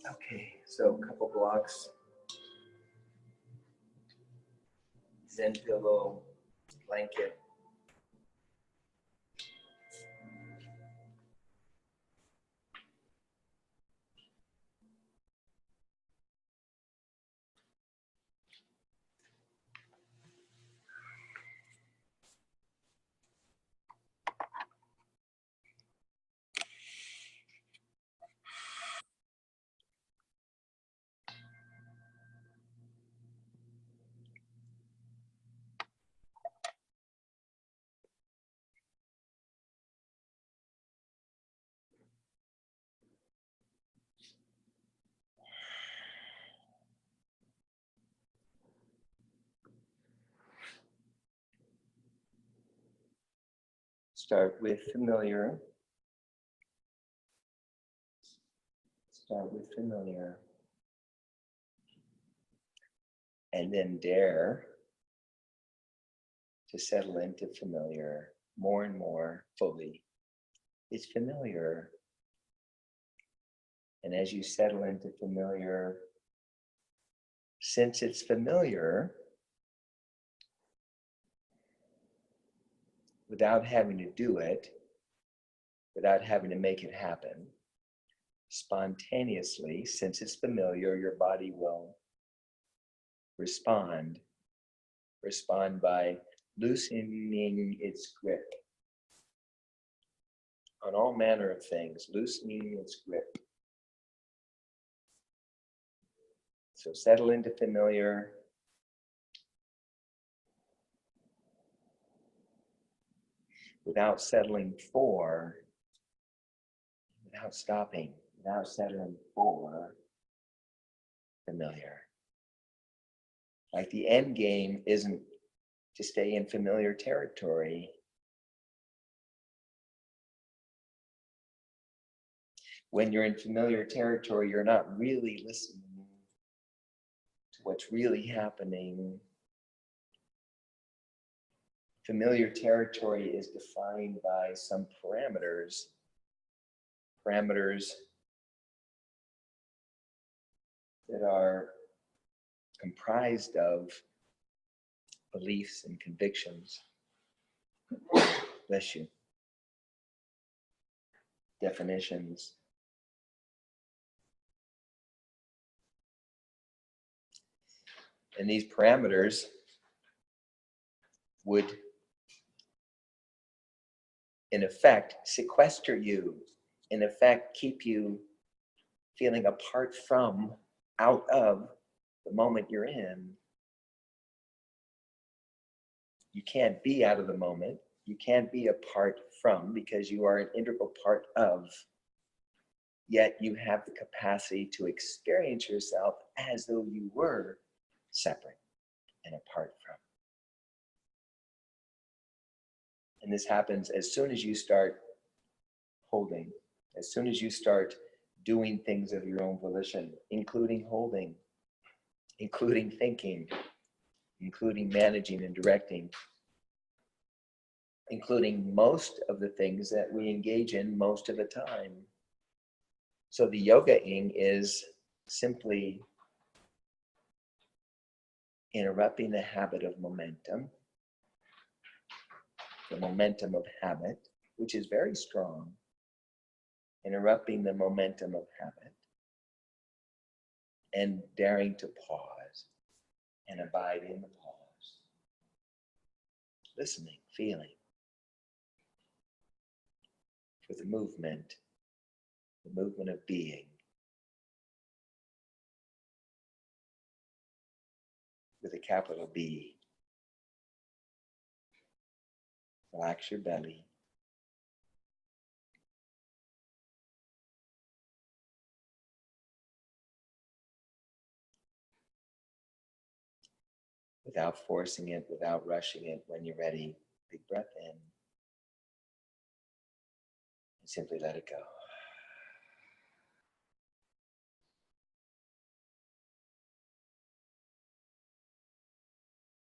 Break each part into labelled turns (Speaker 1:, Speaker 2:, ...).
Speaker 1: Okay, so a couple blocks. Zen pillow, blanket. Start with familiar. Start with familiar. And then dare to settle into familiar more and more fully. It's familiar. And as you settle into familiar, since it's familiar, without having to do it, without having to make it happen, spontaneously, since it's familiar, your body will respond by loosening its grip on all manner of things, loosening its grip. So settle into familiar. Without settling for, without stopping, without settling for familiar. Like the end game isn't to stay in familiar territory. When you're in familiar territory, you're not really listening to what's really happening. Familiar territory is defined by some parameters that are comprised of beliefs and convictions. Bless you. Definitions. And these parameters would, in effect, sequester you, in effect, keep you feeling apart from, out of the moment you're in. You can't be out of the moment. You can't be apart from, because you are an integral part of. Yet you have the capacity to experience yourself as though you were separate and apart from. And this happens as soon as you start holding, as soon as you start doing things of your own volition, including holding, including thinking, including managing and directing, including most of the things that we engage in most of the time. So the yoga-ing is simply interrupting the habit of momentum, the momentum of habit, which is very strong, interrupting the momentum of habit, and daring to pause and abide in the pause. Listening, feeling for the movement of being. With a capital B. Relax your belly. Without forcing it, without rushing it. When you're ready, big breath in. And simply let it go.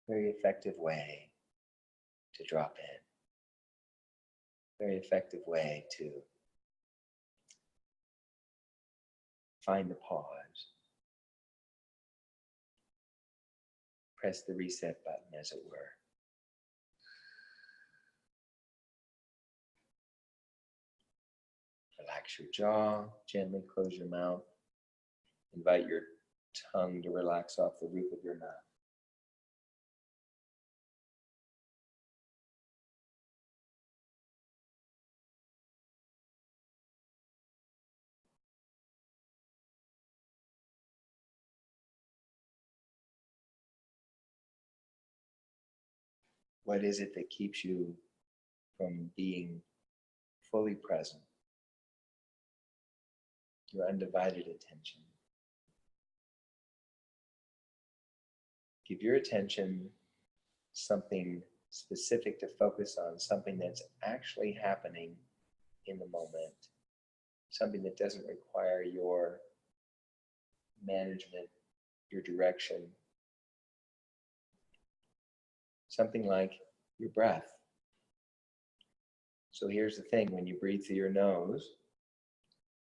Speaker 1: Very effective way to drop in. Very effective way to find the pause. Press the reset button, as it were. Relax your jaw, gently close your mouth. Invite your tongue to relax off the roof of your mouth. What is it that keeps you from being fully present? Your undivided attention. Give your attention something specific to focus on, something that's actually happening in the moment, something that doesn't require your management, your direction. Something like your breath. So here's the thing, when you breathe through your nose,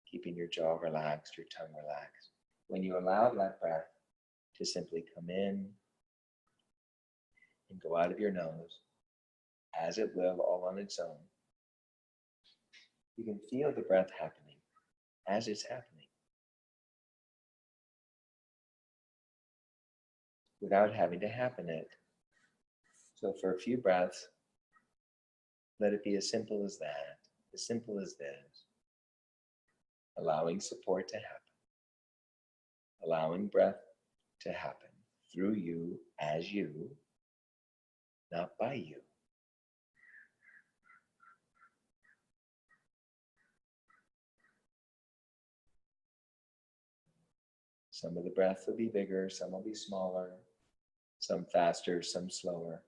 Speaker 1: keeping your jaw relaxed, your tongue relaxed, when you allow that breath to simply come in and go out of your nose, as it will, all on its own, you can feel the breath happening as it's happening, without having to happen it. So for a few breaths, let it be as simple as that, as simple as this. Allowing support to happen. Allowing breath to happen through you, as you, not by you. Some of the breaths will be bigger, some will be smaller, some faster, some slower.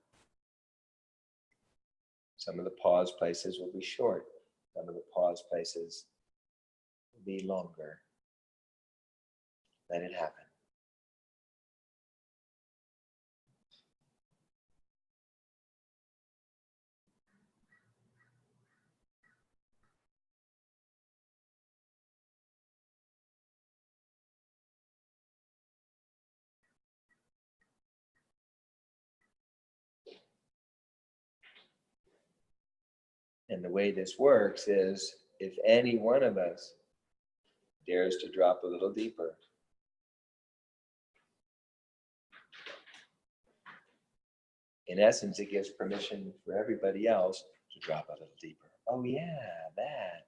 Speaker 1: Some of the pause places will be short. Some of the pause places will be longer. Let it happen. And the way this works is, if any one of us dares to drop a little deeper, in essence, it gives permission for everybody else to drop a little deeper. Oh yeah, that.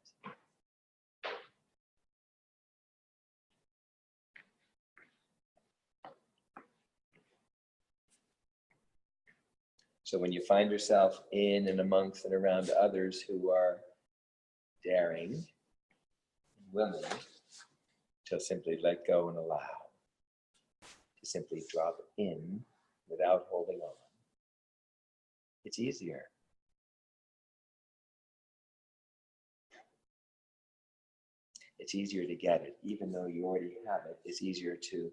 Speaker 1: So when you find yourself in and amongst and around others who are daring and willing to simply let go and allow, to simply drop in without holding on, it's easier. It's easier to get it, even though you already have it. It's easier to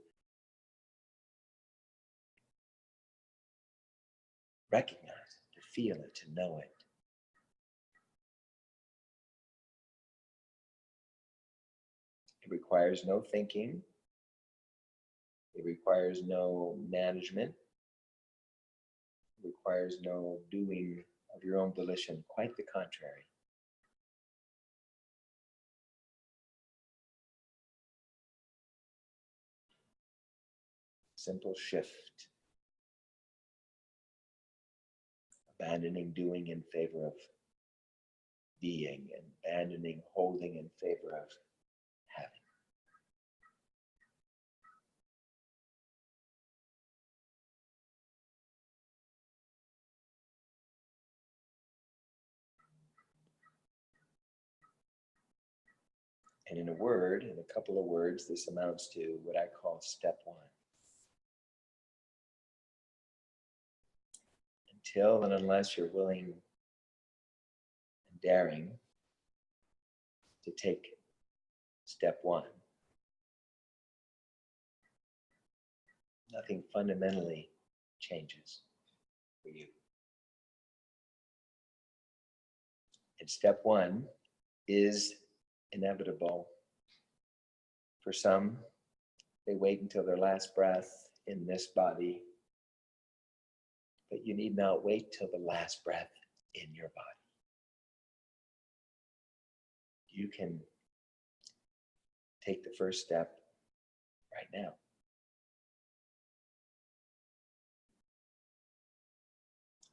Speaker 1: recognize it, to feel it, to know it. It requires no thinking. It requires no management. It requires no doing of your own volition. Quite the contrary. Simple shift. Abandoning doing in favor of being, and abandoning holding in favor of having. And in a couple of words, this amounts to what I call step one. Until and unless you're willing and daring to take step one, nothing fundamentally changes for you. And step one is inevitable For some, they wait until their last breath in this body, but you need not wait till the last breath in your body. You can take the first step right now.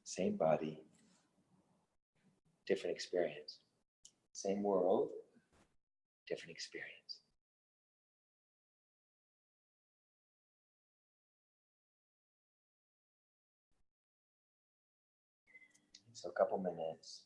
Speaker 1: Same body, different experience. Same world, different experience. So a couple minutes.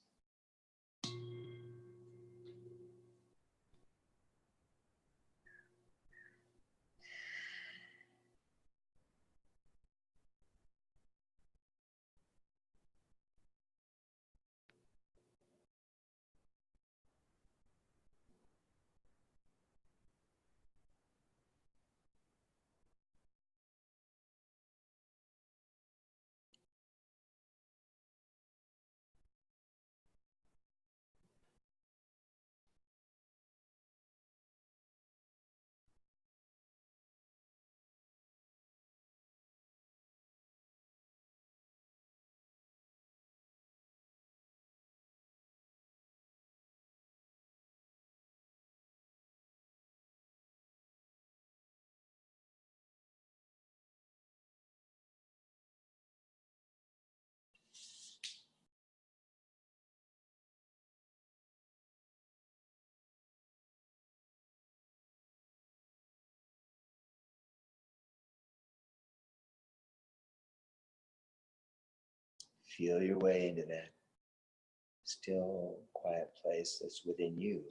Speaker 1: Feel your way into that still, quiet place that's within you.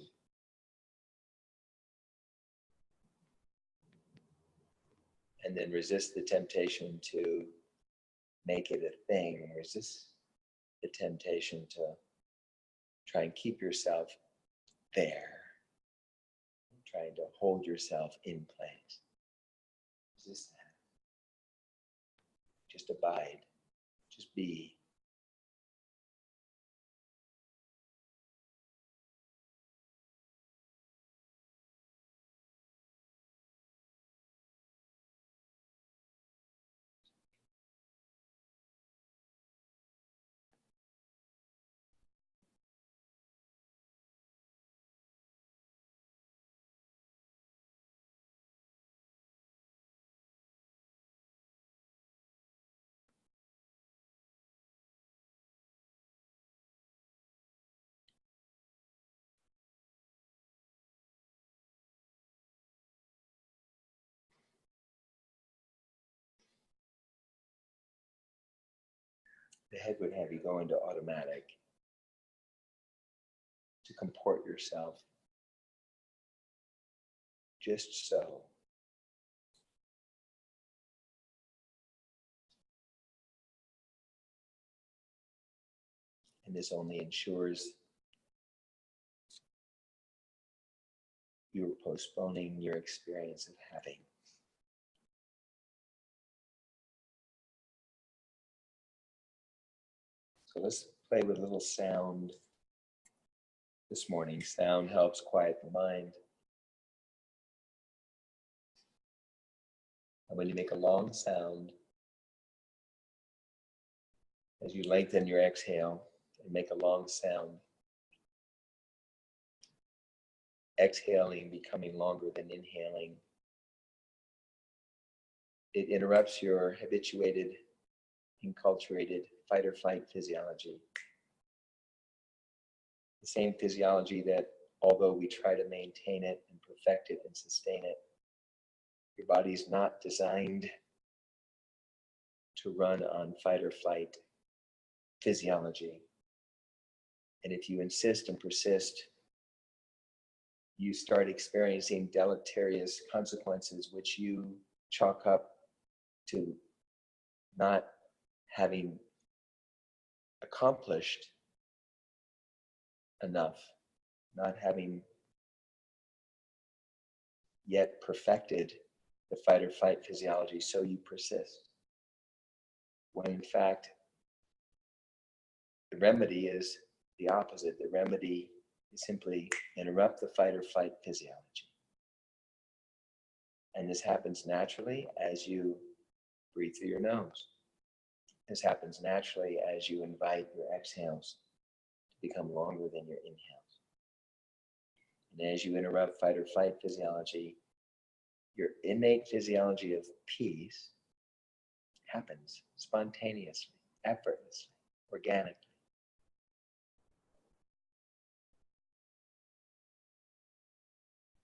Speaker 1: And then resist the temptation to make it a thing. Resist the temptation to try and keep yourself there, trying to hold yourself in place. Resist that. Just abide. Just be. The head would have you go into automatic to comport yourself just so. And this only ensures you're postponing your experience of having. So let's play with a little sound this morning. Sound helps quiet the mind. And when you make a long sound, as you lengthen your exhale and make a long sound, exhaling becoming longer than inhaling, it interrupts your habituated, enculturated fight or flight physiology. The same physiology that, although we try to maintain it and perfect it and sustain it, your body's not designed to run on fight or flight physiology. And if you insist and persist, you start experiencing deleterious consequences, which you chalk up to not having accomplished enough, not having yet perfected the fight or flight physiology, so you persist. When in fact, the remedy is the opposite. The remedy is simply interrupt the fight or flight physiology. And this happens naturally as you breathe through your nose. This happens naturally as you invite your exhales to become longer than your inhales. And as you interrupt fight or flight physiology, your innate physiology of peace happens spontaneously, effortlessly, organically.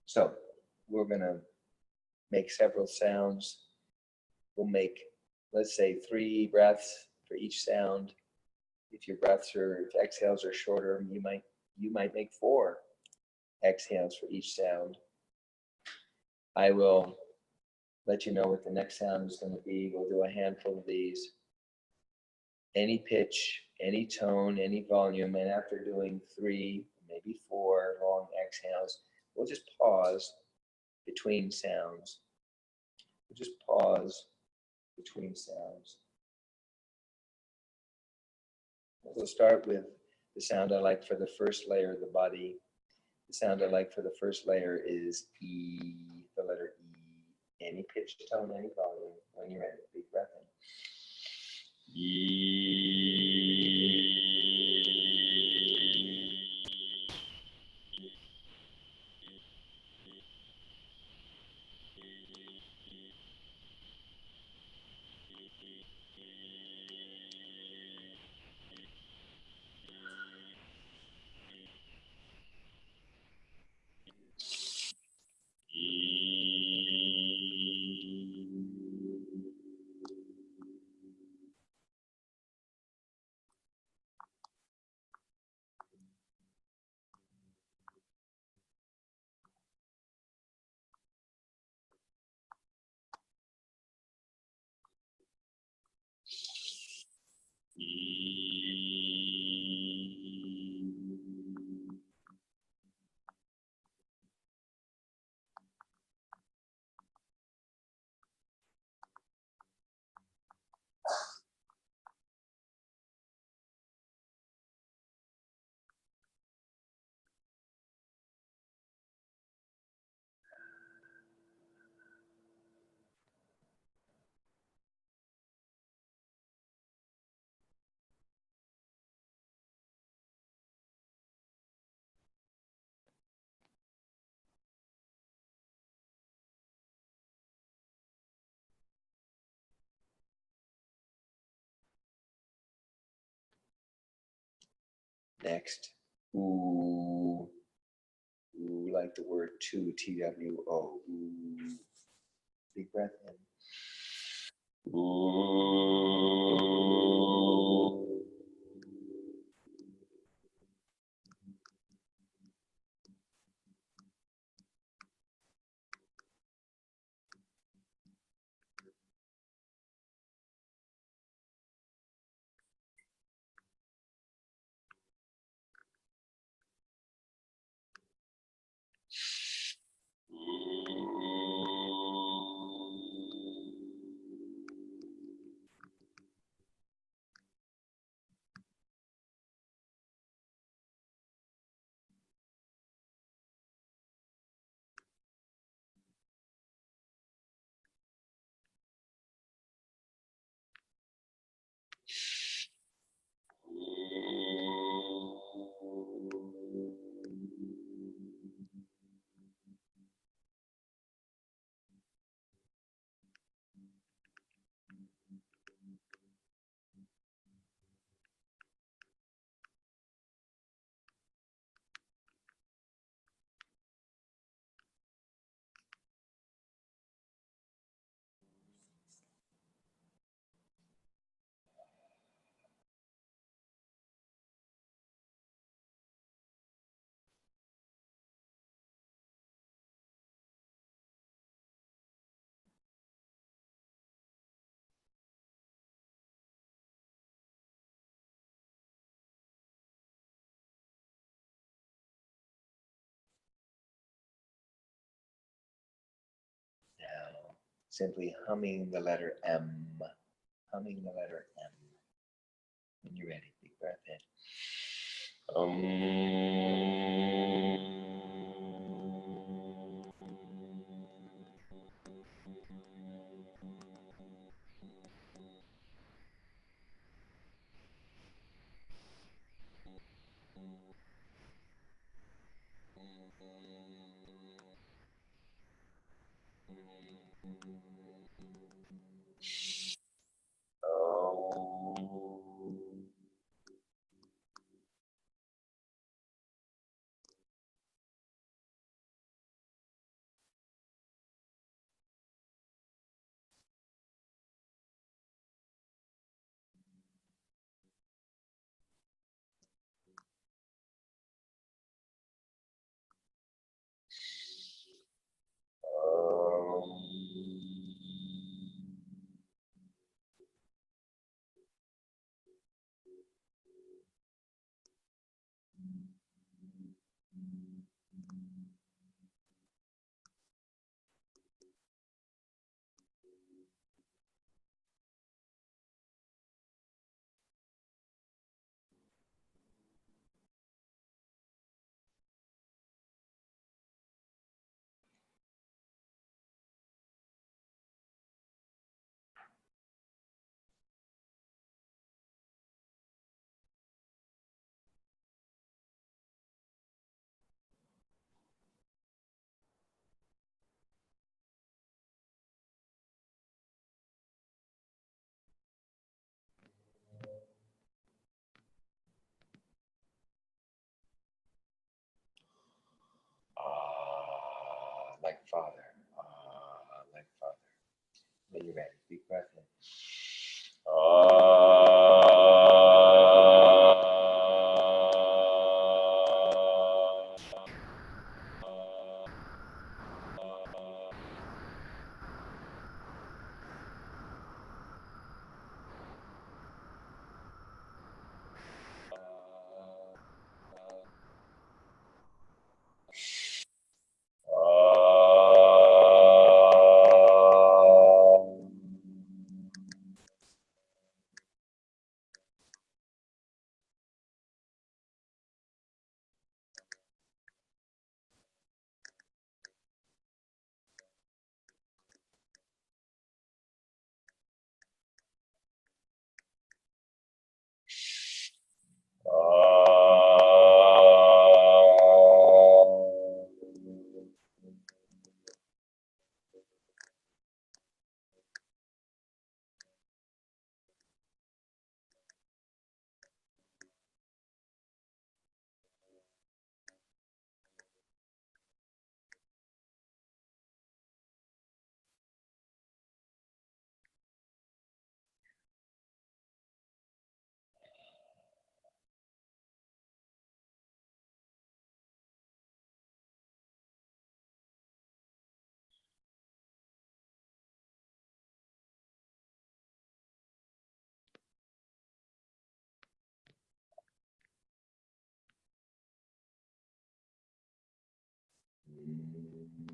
Speaker 1: So we're going to make several sounds. We'll make, let's say, 3 breaths for each sound. If your exhales are shorter, you might make 4 exhales for each sound. I will let you know what the next sound is going to be. We'll do a handful of these. Any pitch, any tone, any volume, and after doing 3, maybe 4 long exhales, we'll just pause between sounds. We'll just pause between sounds. We'll start with the sound I like for the first layer of the body. The sound I like for the first layer is E, the letter E. Any pitch, tone, any volume. When you're ready, big breath in. Next, ooh. Ooh, like the word to, T-W-O. Ooh. Big breath in. Ooh. Now, simply humming the letter M. Humming the letter M. When you're ready, big breath in. Like Father. Like Father. When you're ready, deep breath in.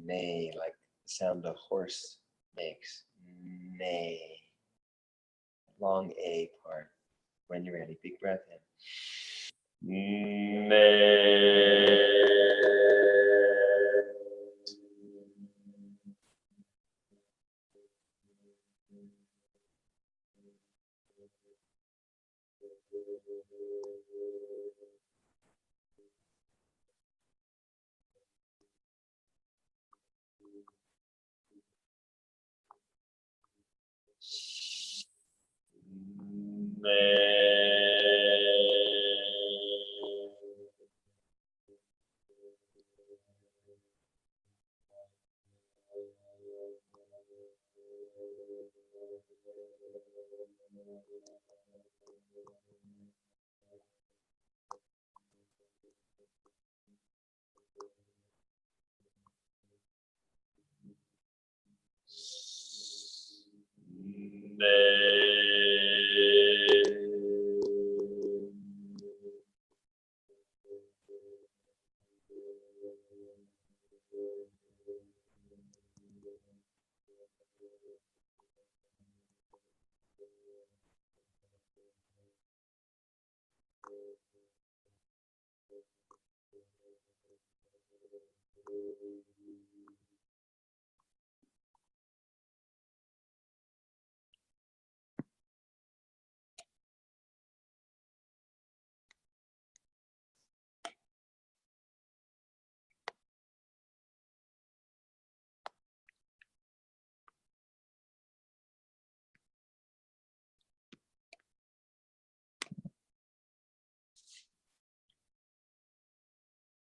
Speaker 1: Neigh, like the sound a horse makes. Neigh. Long A part. When you're ready, big breath in.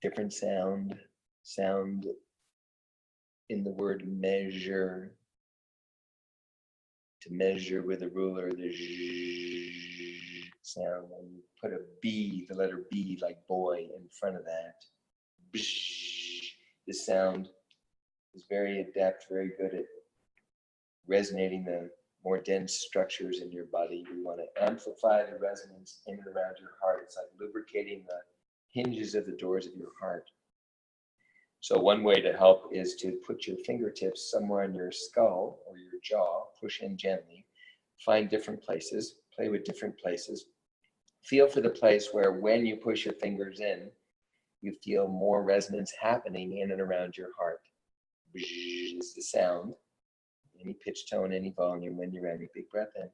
Speaker 1: different sound in the word measure, to measure with a ruler, the zh sound, and you put a B, the letter B like boy in front of that. Bzz. The sound is very adept, very good at resonating the more dense structures in your body. We want to amplify the resonance in and around your heart. It's like lubricating the hinges of the doors of your heart. So one way to help is to put your fingertips somewhere on your skull or your jaw, push in gently, find different places, play with different places. Feel for the place where when you push your fingers in, you feel more resonance happening in and around your heart. Bzz is the sound. Any pitch tone, any volume when you're ready. Big breath in.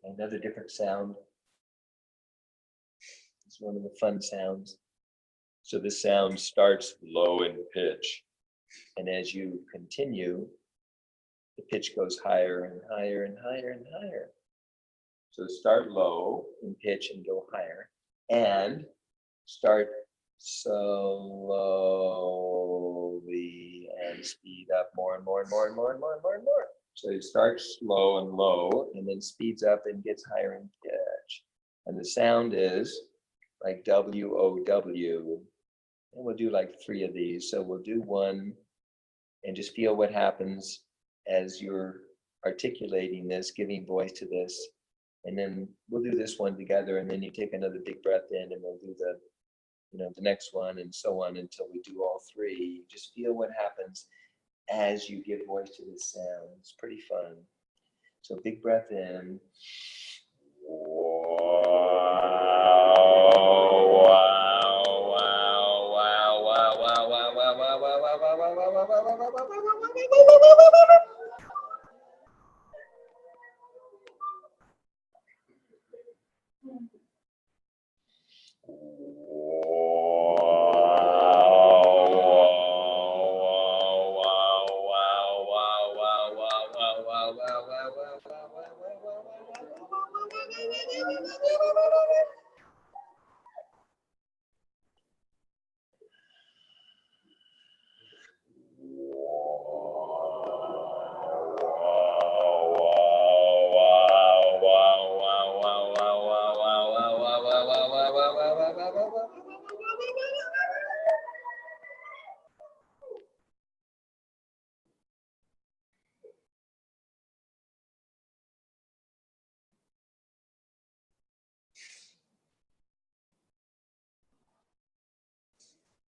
Speaker 1: Another different sound. It's one of the fun sounds. So the sound starts low in pitch. And as you continue, the pitch goes higher and higher and higher and higher. So start low in pitch and go higher. And start slowly and speed up more and more and more and more and more and more and more. So it starts slow and low and then speeds up and gets higher in pitch. And the sound is like W-O-W. And we'll do like 3 of these. So we'll do one and just feel what happens as you're articulating this, giving voice to this. And then we'll do this one together, and then you take another big breath in, and we'll do the next one, and so on until we do all 3. Just feel what happens as you give voice to this sound. It's pretty fun. So big breath in.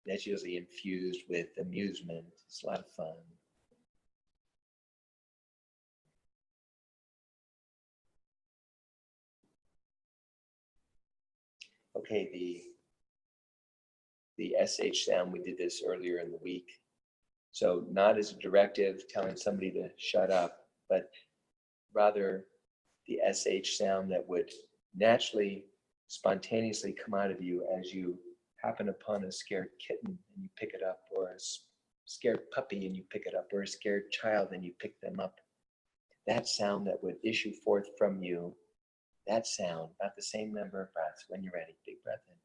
Speaker 1: That's usually infused with amusement. It's a lot of fun. Okay, the SH sound, we did this earlier in the week. So not as a directive telling somebody to shut up, but rather the SH sound that would naturally, spontaneously come out of you as you happen upon a scared kitten and you pick it up, or a scared puppy and you pick it up, or a scared child and you pick them up. That sound that would issue forth from you, that sound, about the same number of breaths. When you're ready, big breath in.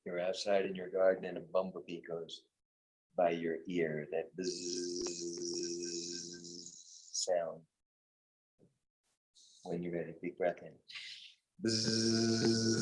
Speaker 1: You're outside in your garden and a bumblebee goes by your ear, that bzzz sound. When you're ready, big breath in. Bzzz.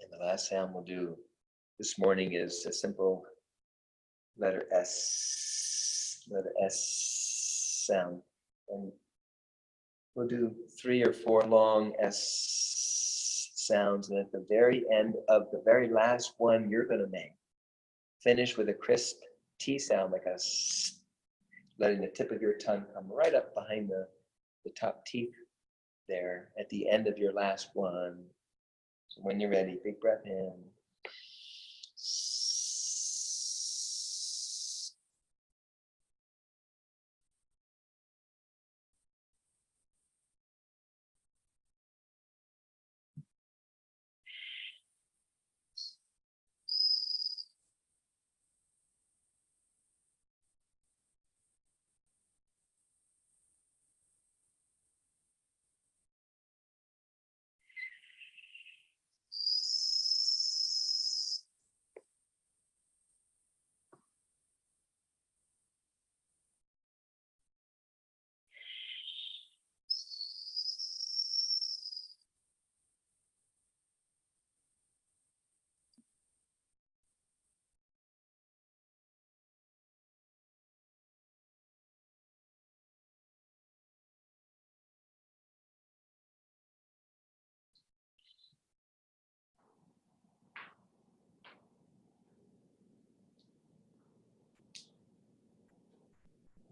Speaker 1: And the last sound we'll do this morning is a simple letter S sound. And we'll do 3 or 4 long S sounds. And at the very end of the very last one you're going to make, finish with a crisp T sound, like a S, letting the tip of your tongue come right up behind the top teeth there at the end of your last one. So when you're ready, big breath in.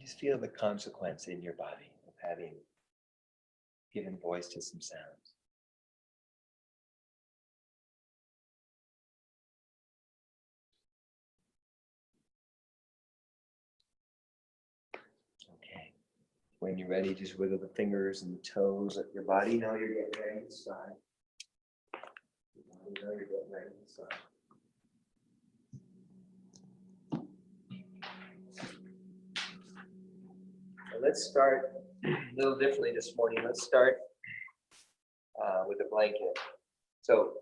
Speaker 1: Just feel the consequence in your body of having given voice to some sounds. Okay. When you're ready, just wiggle the fingers and the toes of your body. Now you're getting ready to start. Now you're getting ready to start. So let's start a little differently this morning. Let's start with a blanket. So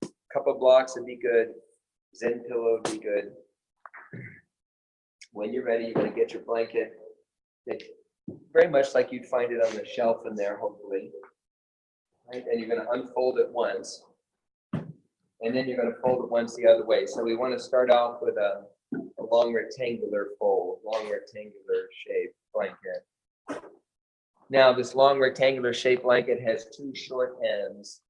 Speaker 1: a couple blocks would be good. Zen pillow would be good. When you're ready, you're going to get your blanket. Very much like you'd find it on the shelf in there, hopefully. Right? And you're going to unfold it once. And then you're going to fold it once the other way. So we want to start off with a long rectangular fold, long rectangular shaped blanket. Now, this long rectangular shaped blanket has 2 short ends.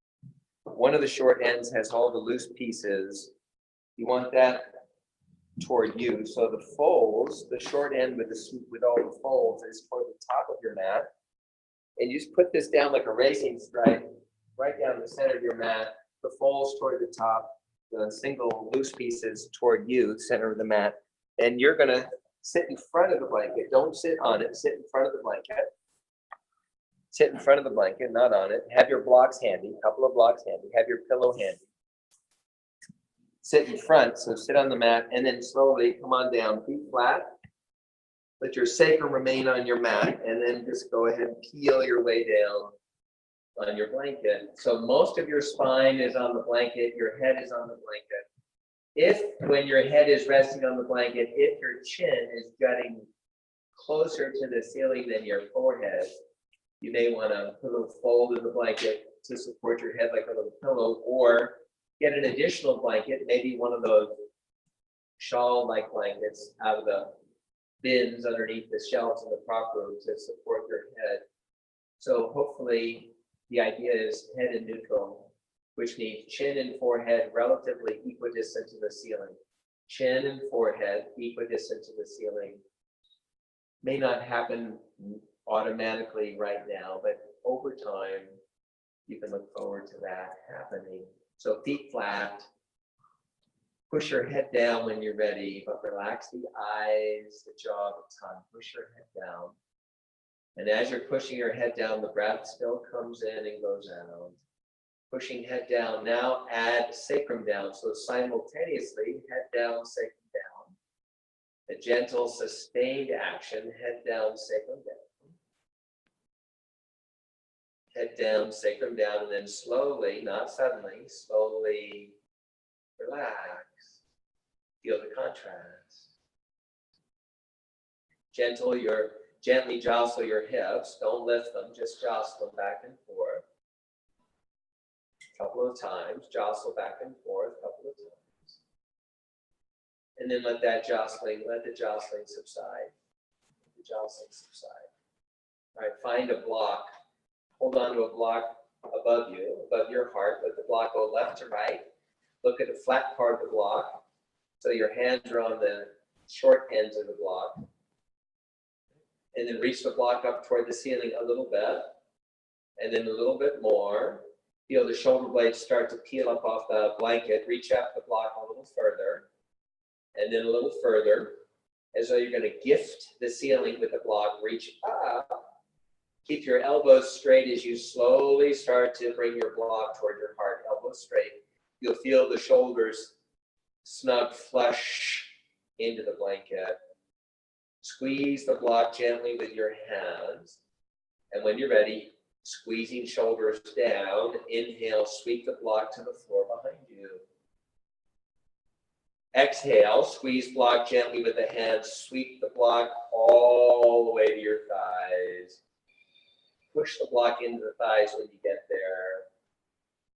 Speaker 1: One of the short ends has all the loose pieces. You want that toward you. So the folds, the short end with all the folds is toward the top of your mat. And you just put this down like a racing stripe, right down the center of your mat, the folds toward the top, the single loose pieces toward you, center of the mat. And you're gonna sit in front of the blanket. Don't sit on it, sit in front of the blanket. Sit in front of the blanket, not on it. Have your blocks handy, a couple of blocks handy. Have your pillow handy. Sit in front, so sit on the mat, and then slowly come on down, feet flat. Let your sacrum remain on your mat, and then just go ahead and peel your way down on your blanket. So most of your spine is on the blanket, your head is on the blanket.
Speaker 2: If, when your head is resting on the blanket, if your chin is jutting closer to the ceiling than your forehead, you may want to put a little fold in the blanket to support your head like a little pillow, or get an additional blanket, maybe one of those shawl-like blankets out of the bins underneath the shelves in the prop room to support your head. So hopefully the idea is head in neutral, which means chin and forehead relatively equidistant to the ceiling. Chin and forehead equidistant to the ceiling. May not happen automatically right now, but over time, you can look forward to that happening. So feet flat, push your head down when you're ready, but relax the eyes, the jaw, the tongue. Push your head down. And as you're pushing your head down, the breath still comes in and goes out. Pushing head down. Now add sacrum down. So simultaneously, head down, sacrum down. A gentle, sustained action, head down, sacrum down. Head down, sacrum down, and then slowly, not suddenly, slowly relax. Feel the contrast. Gently jostle your hips. Don't lift them, just jostle them back and forth. A couple of times, jostle back and forth a couple of times. And then let the jostling subside. Let the jostling subside. All right, find a block. Hold on to a block above you, above your heart. Let the block go left to right. Look at the flat part of the block. So your hands are on the short ends of the block. And then reach the block up toward the ceiling a little bit. And then a little bit more. Feel the shoulder blades start to peel up off the blanket. Reach up the block a little further. And then a little further. As though you're going to gift the ceiling with the block. Reach up. Keep your elbows straight as you slowly start to bring your block toward your heart. Elbows straight. You'll feel the shoulders snug flush into the blanket. Squeeze the block gently with your hands. And when you're ready, squeezing shoulders down, inhale, sweep the block to the floor behind you. Exhale, squeeze block gently with the hands, sweep the block all the way to your thighs. Push the block into the thighs when you get there.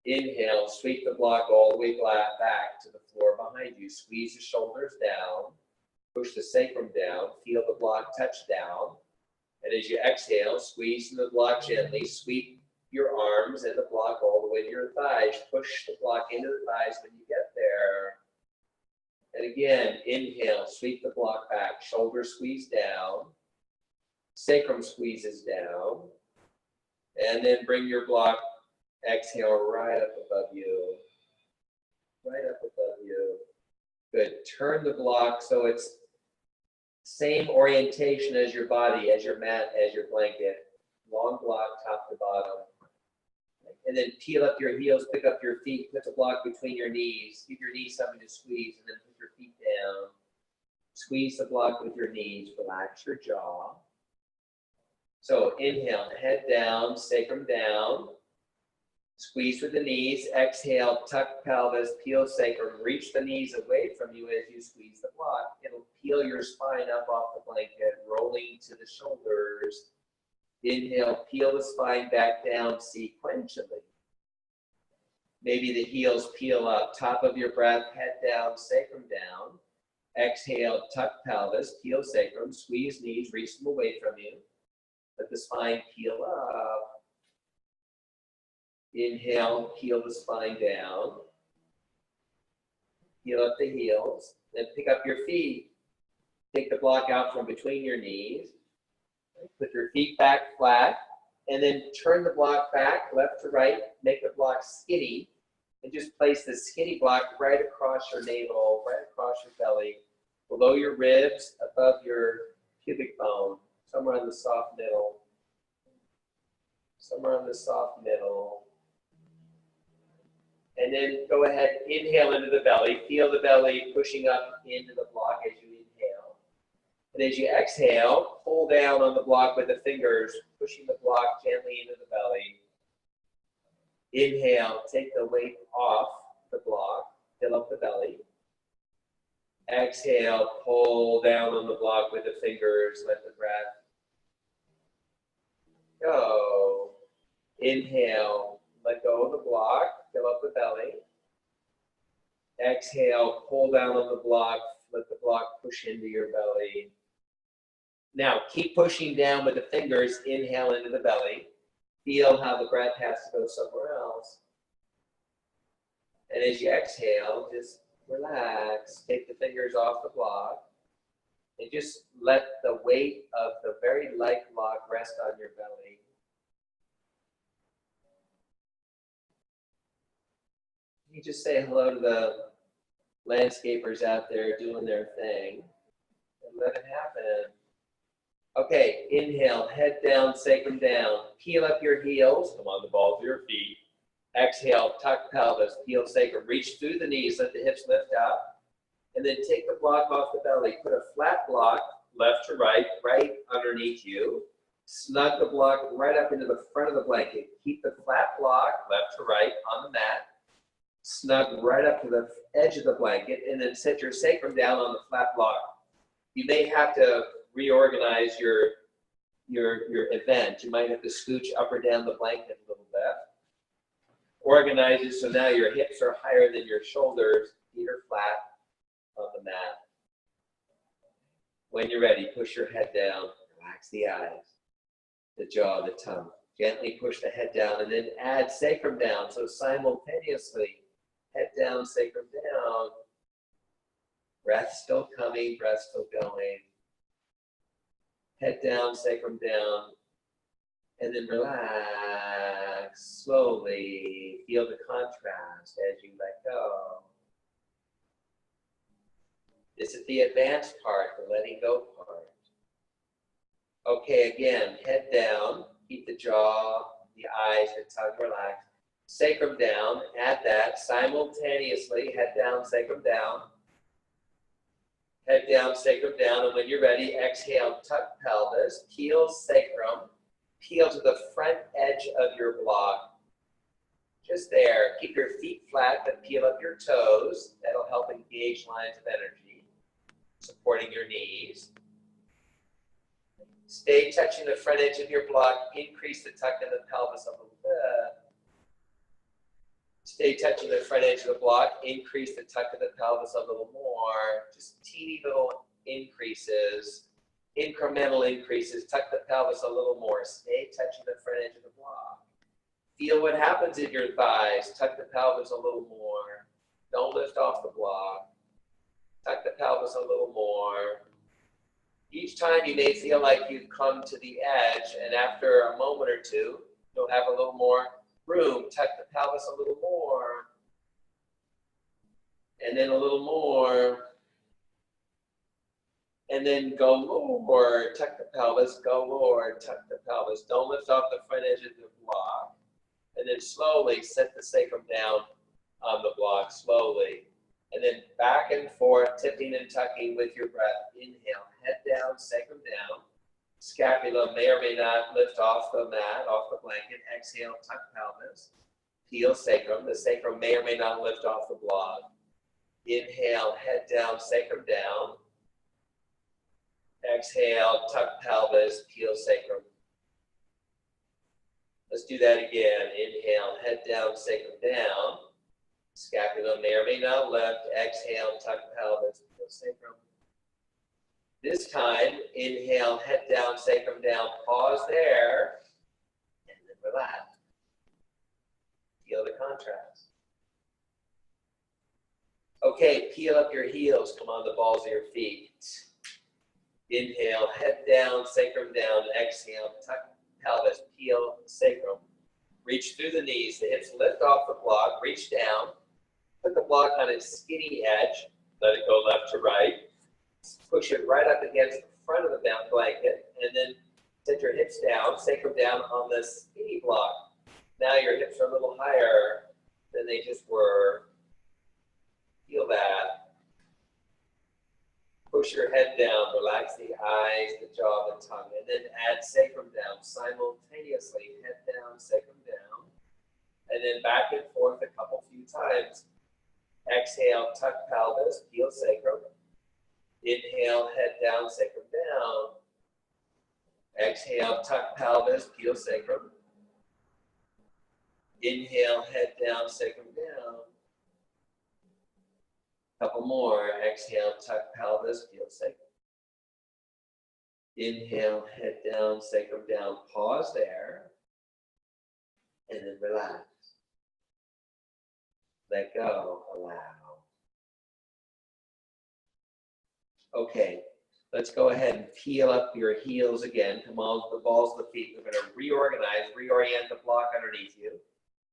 Speaker 2: Inhale, sweep the block all the way back to the floor behind you. Squeeze the shoulders down. Push the sacrum down. Feel the block touch down. And as you exhale, squeeze the block gently. Sweep your arms and the block all the way to your thighs. Push the block into the thighs when you get there. And again, inhale, sweep the block back. Shoulders squeeze down. Sacrum squeezes down. And then bring your block, exhale, right up above you. Right up above you. Good. Turn the block so it's same orientation as your body, as your mat, as your blanket. Long block, top to bottom. And then peel up your heels, pick up your feet, put the block between your knees. Give your knees something to squeeze, and then put your feet down. Squeeze the block with your knees. Relax your jaw. So inhale, head down, sacrum down. Squeeze with the knees. Exhale, tuck pelvis, peel sacrum. Reach the knees away from you as you squeeze the block. It'll peel your spine up off the blanket, rolling to the shoulders. Inhale, peel the spine back down sequentially. Maybe the heels peel up. Top of your breath, head down, sacrum down. Exhale, tuck pelvis, peel sacrum. Squeeze knees, reach them away from you. Let the spine peel up. Inhale, peel the spine down. Peel up the heels. Then pick up your feet. Take the block out from between your knees. Put your feet back flat. And then turn the block back, left to right. Make the block skinny. And just place the skinny block right across your navel, right across your belly, below your ribs, above your pubic bone. Somewhere on the soft middle. Somewhere on the soft middle. And then go ahead, inhale into the belly. Feel the belly pushing up into the block as you inhale. And as you exhale, pull down on the block with the fingers, pushing the block gently into the belly. Inhale, take the weight off the block, fill up the belly. Exhale, pull down on the block with the fingers, let the breath go. Inhale, let go of the block, fill up the belly. Exhale, pull down on the block, let the block push into your belly. Now, keep pushing down with the fingers, inhale into the belly. Feel how the breath has to go somewhere else. And as you exhale, just relax, take the fingers off the block, and just let the weight of the very light block rest on your belly. You just say hello to the landscapers out there doing their thing, and let it happen. Okay, inhale, head down, sacrum down. Peel up your heels, come on the balls of your feet. Exhale, tuck pelvis, peel sacrum. Reach through the knees, let the hips lift up. And then take the block off the belly. Put a flat block, left to right, right underneath you. Snug the block right up into the front of the blanket. Keep the flat block, left to right, on the mat. Snug right up to the edge of the blanket, and then set your sacrum down on the flat block. You may have to reorganize your event. You might have to scooch up or down the blanket a little bit. Organize it so now your hips are higher than your shoulders, feet are flat on the mat. When you're ready, push your head down, relax the eyes, the jaw, the tongue. Gently push the head down and then add sacrum down. So simultaneously, head down, sacrum down. Breath still coming, breath still going. Head down, sacrum down. And then relax slowly. Feel the contrast as you let go. This is the advanced part, the letting go part. Okay, again, head down. Keep the jaw, the eyes, the tongue relaxed. Sacrum down, add that simultaneously. Head down, sacrum down. Head down, sacrum down. And when you're ready, exhale, tuck pelvis, peel sacrum. Peel to the front edge of your block. Just there. Keep your feet flat, but peel up your toes. That'll help engage lines of energy, supporting your knees. Stay touching the front edge of your block. Increase the tuck in the pelvis a little bit. Stay touching the front edge of the block. Increase the tuck in the pelvis a little more. Just teeny little increases. Incremental increases. Tuck the pelvis a little more. Stay touching the front edge of the block. Feel what happens in your thighs. Tuck the pelvis a little more. Don't lift off the block. Tuck the pelvis a little more. Each time you may feel like you've come to the edge, and after a moment or two, you'll have a little more room. Tuck the pelvis a little more. And then a little more. And then go lower. Tuck the pelvis, go lower. Tuck the pelvis. Don't lift off the front edge of the block. And then slowly set the sacrum down on the block, slowly. And then back and forth, tipping and tucking with your breath. Inhale, head down, sacrum down. Scapula may or may not lift off the mat, off the blanket. Exhale, tuck pelvis. Peel sacrum. The sacrum may or may not lift off the block. Inhale, head down, sacrum down. Exhale, tuck pelvis, peel sacrum. Let's do that again. Inhale, head down, sacrum down. Scapula may or may not lift. Exhale, tuck pelvis, peel sacrum. This time, inhale, head down, sacrum down. Pause there, and then relax. Feel the contrast. Okay, peel up your heels. Come on the balls of your feet. Inhale, head down, sacrum down. Exhale, tuck pelvis, peel sacrum. Reach through the knees. The hips lift off the block. Reach down. Put the block on its skinny edge. Let it go left to right. Push it right up against the front of the blanket. And then set your hips down, sacrum down on the skinny block. Now your hips are a little higher than they just were. Feel that. Push your head down, relax the eyes, the jaw, the tongue, and then add sacrum down simultaneously. Head down, sacrum down, and then back and forth a few times. Exhale, tuck pelvis, peel sacrum. Inhale, head down, sacrum down. Exhale, tuck pelvis, peel sacrum. Inhale, head down, sacrum down. Couple more. Exhale, tuck pelvis, peel sacrum. Inhale, head down, sacrum down. Pause there. And then relax. Let go. Allow. Okay. Let's go ahead and peel up your heels again. Come on to the balls of the feet. We're going to reorganize, reorient the block underneath you.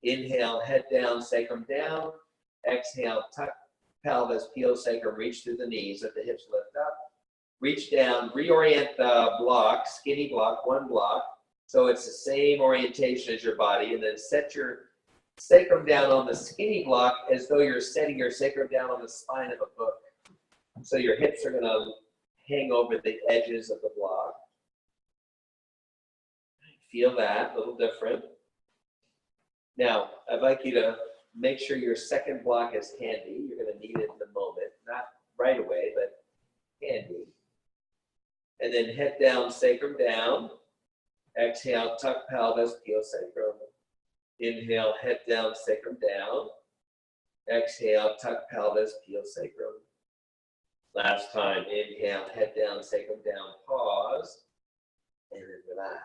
Speaker 2: Inhale, head down, sacrum down. Exhale, tuck pelvis, peel sacrum, reach through the knees, let the hips lift up. Reach down, reorient the block, skinny block, one block, so it's the same orientation as your body, and then set your sacrum down on the skinny block as though you're setting your sacrum down on the spine of a book. So your hips are going to hang over the edges of the block. Feel that, a little different. Now, I'd like you to make sure your second block is handy. You're going to need it in the moment, not right away, but handy. And then head down, sacrum down. Exhale, tuck pelvis, peel sacrum. Inhale, head down, sacrum down. Exhale, tuck pelvis, peel sacrum. Last time, inhale, head down, sacrum down, pause, and then relax.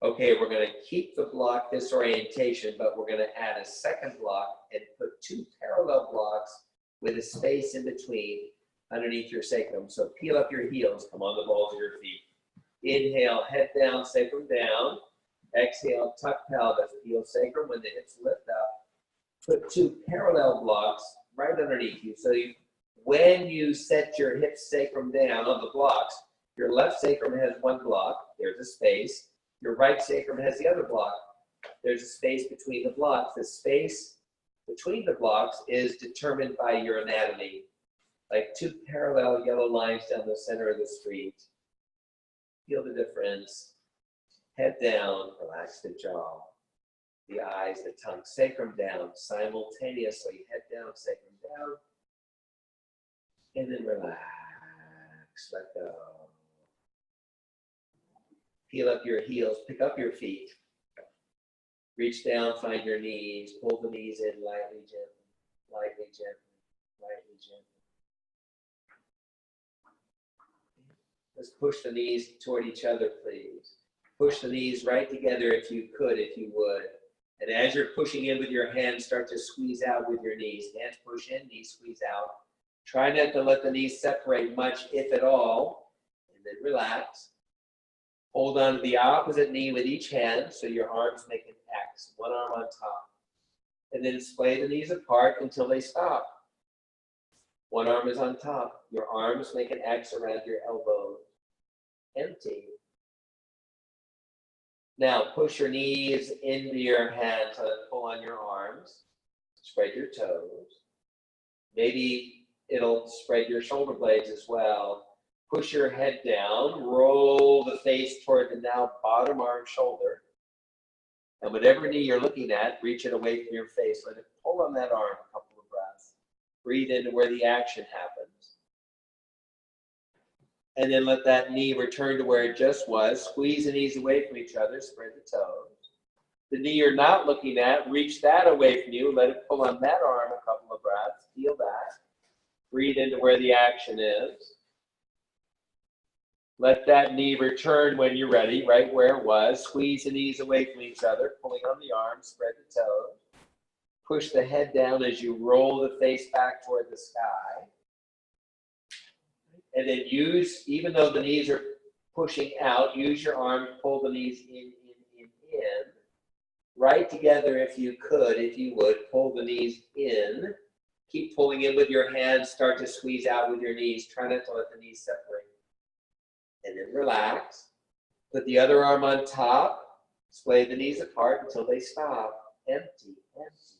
Speaker 2: Okay, we're going to keep the block this orientation, but we're going to add a second block and put two parallel blocks with a space in between underneath your sacrum. So peel up your heels, come on the balls of your feet. Inhale, head down, sacrum down. Exhale, tuck pelvis, peel sacrum. When the hips lift up, put two parallel blocks right underneath you. So when you set your hip sacrum down on the blocks, your left sacrum has one block, there's a space. Your right sacrum has the other block. There's a space between the blocks. The space between the blocks is determined by your anatomy, like two parallel yellow lines down the center of the street. Feel the difference. Head down, relax the jaw, the eyes, the tongue, sacrum down simultaneously. Head down, sacrum down, and then relax, let go. Peel up your heels, pick up your feet. Reach down, find your knees, pull the knees in lightly, gently, lightly, gently, lightly, gently. Let's push the knees toward each other, please. Push the knees right together if you could, if you would. And as you're pushing in with your hands, start to squeeze out with your knees. Hands push in, knees squeeze out. Try not to let the knees separate much, if at all. And then relax. Hold on to the opposite knee with each hand, so your arms make an X, one arm on top. And then splay the knees apart until they stop. One arm is on top. Your arms make an X around your elbows. Empty. Now push your knees into your hands and pull on your arms. Spread your toes. Maybe it'll spread your shoulder blades as well. Push your head down, roll the face toward the now bottom arm shoulder. And whatever knee you're looking at, reach it away from your face. Let it pull on that arm a couple of breaths. Breathe into where the action happens. And then let that knee return to where it just was. Squeeze the knees away from each other, spread the toes. The knee you're not looking at, reach that away from you. Let it pull on that arm a couple of breaths. Feel that. Breathe into where the action is. Let that knee return when you're ready, right where it was. Squeeze the knees away from each other, pulling on the arms, spread the toes. Push the head down as you roll the face back toward the sky. And then use, even though the knees are pushing out, use your arms, pull the knees in. Right together if you could, if you would, pull the knees in. Keep pulling in with your hands, start to squeeze out with your knees. Try not to let the knees separate. And then relax. Put the other arm on top. Splay the knees apart until they stop. Empty, empty.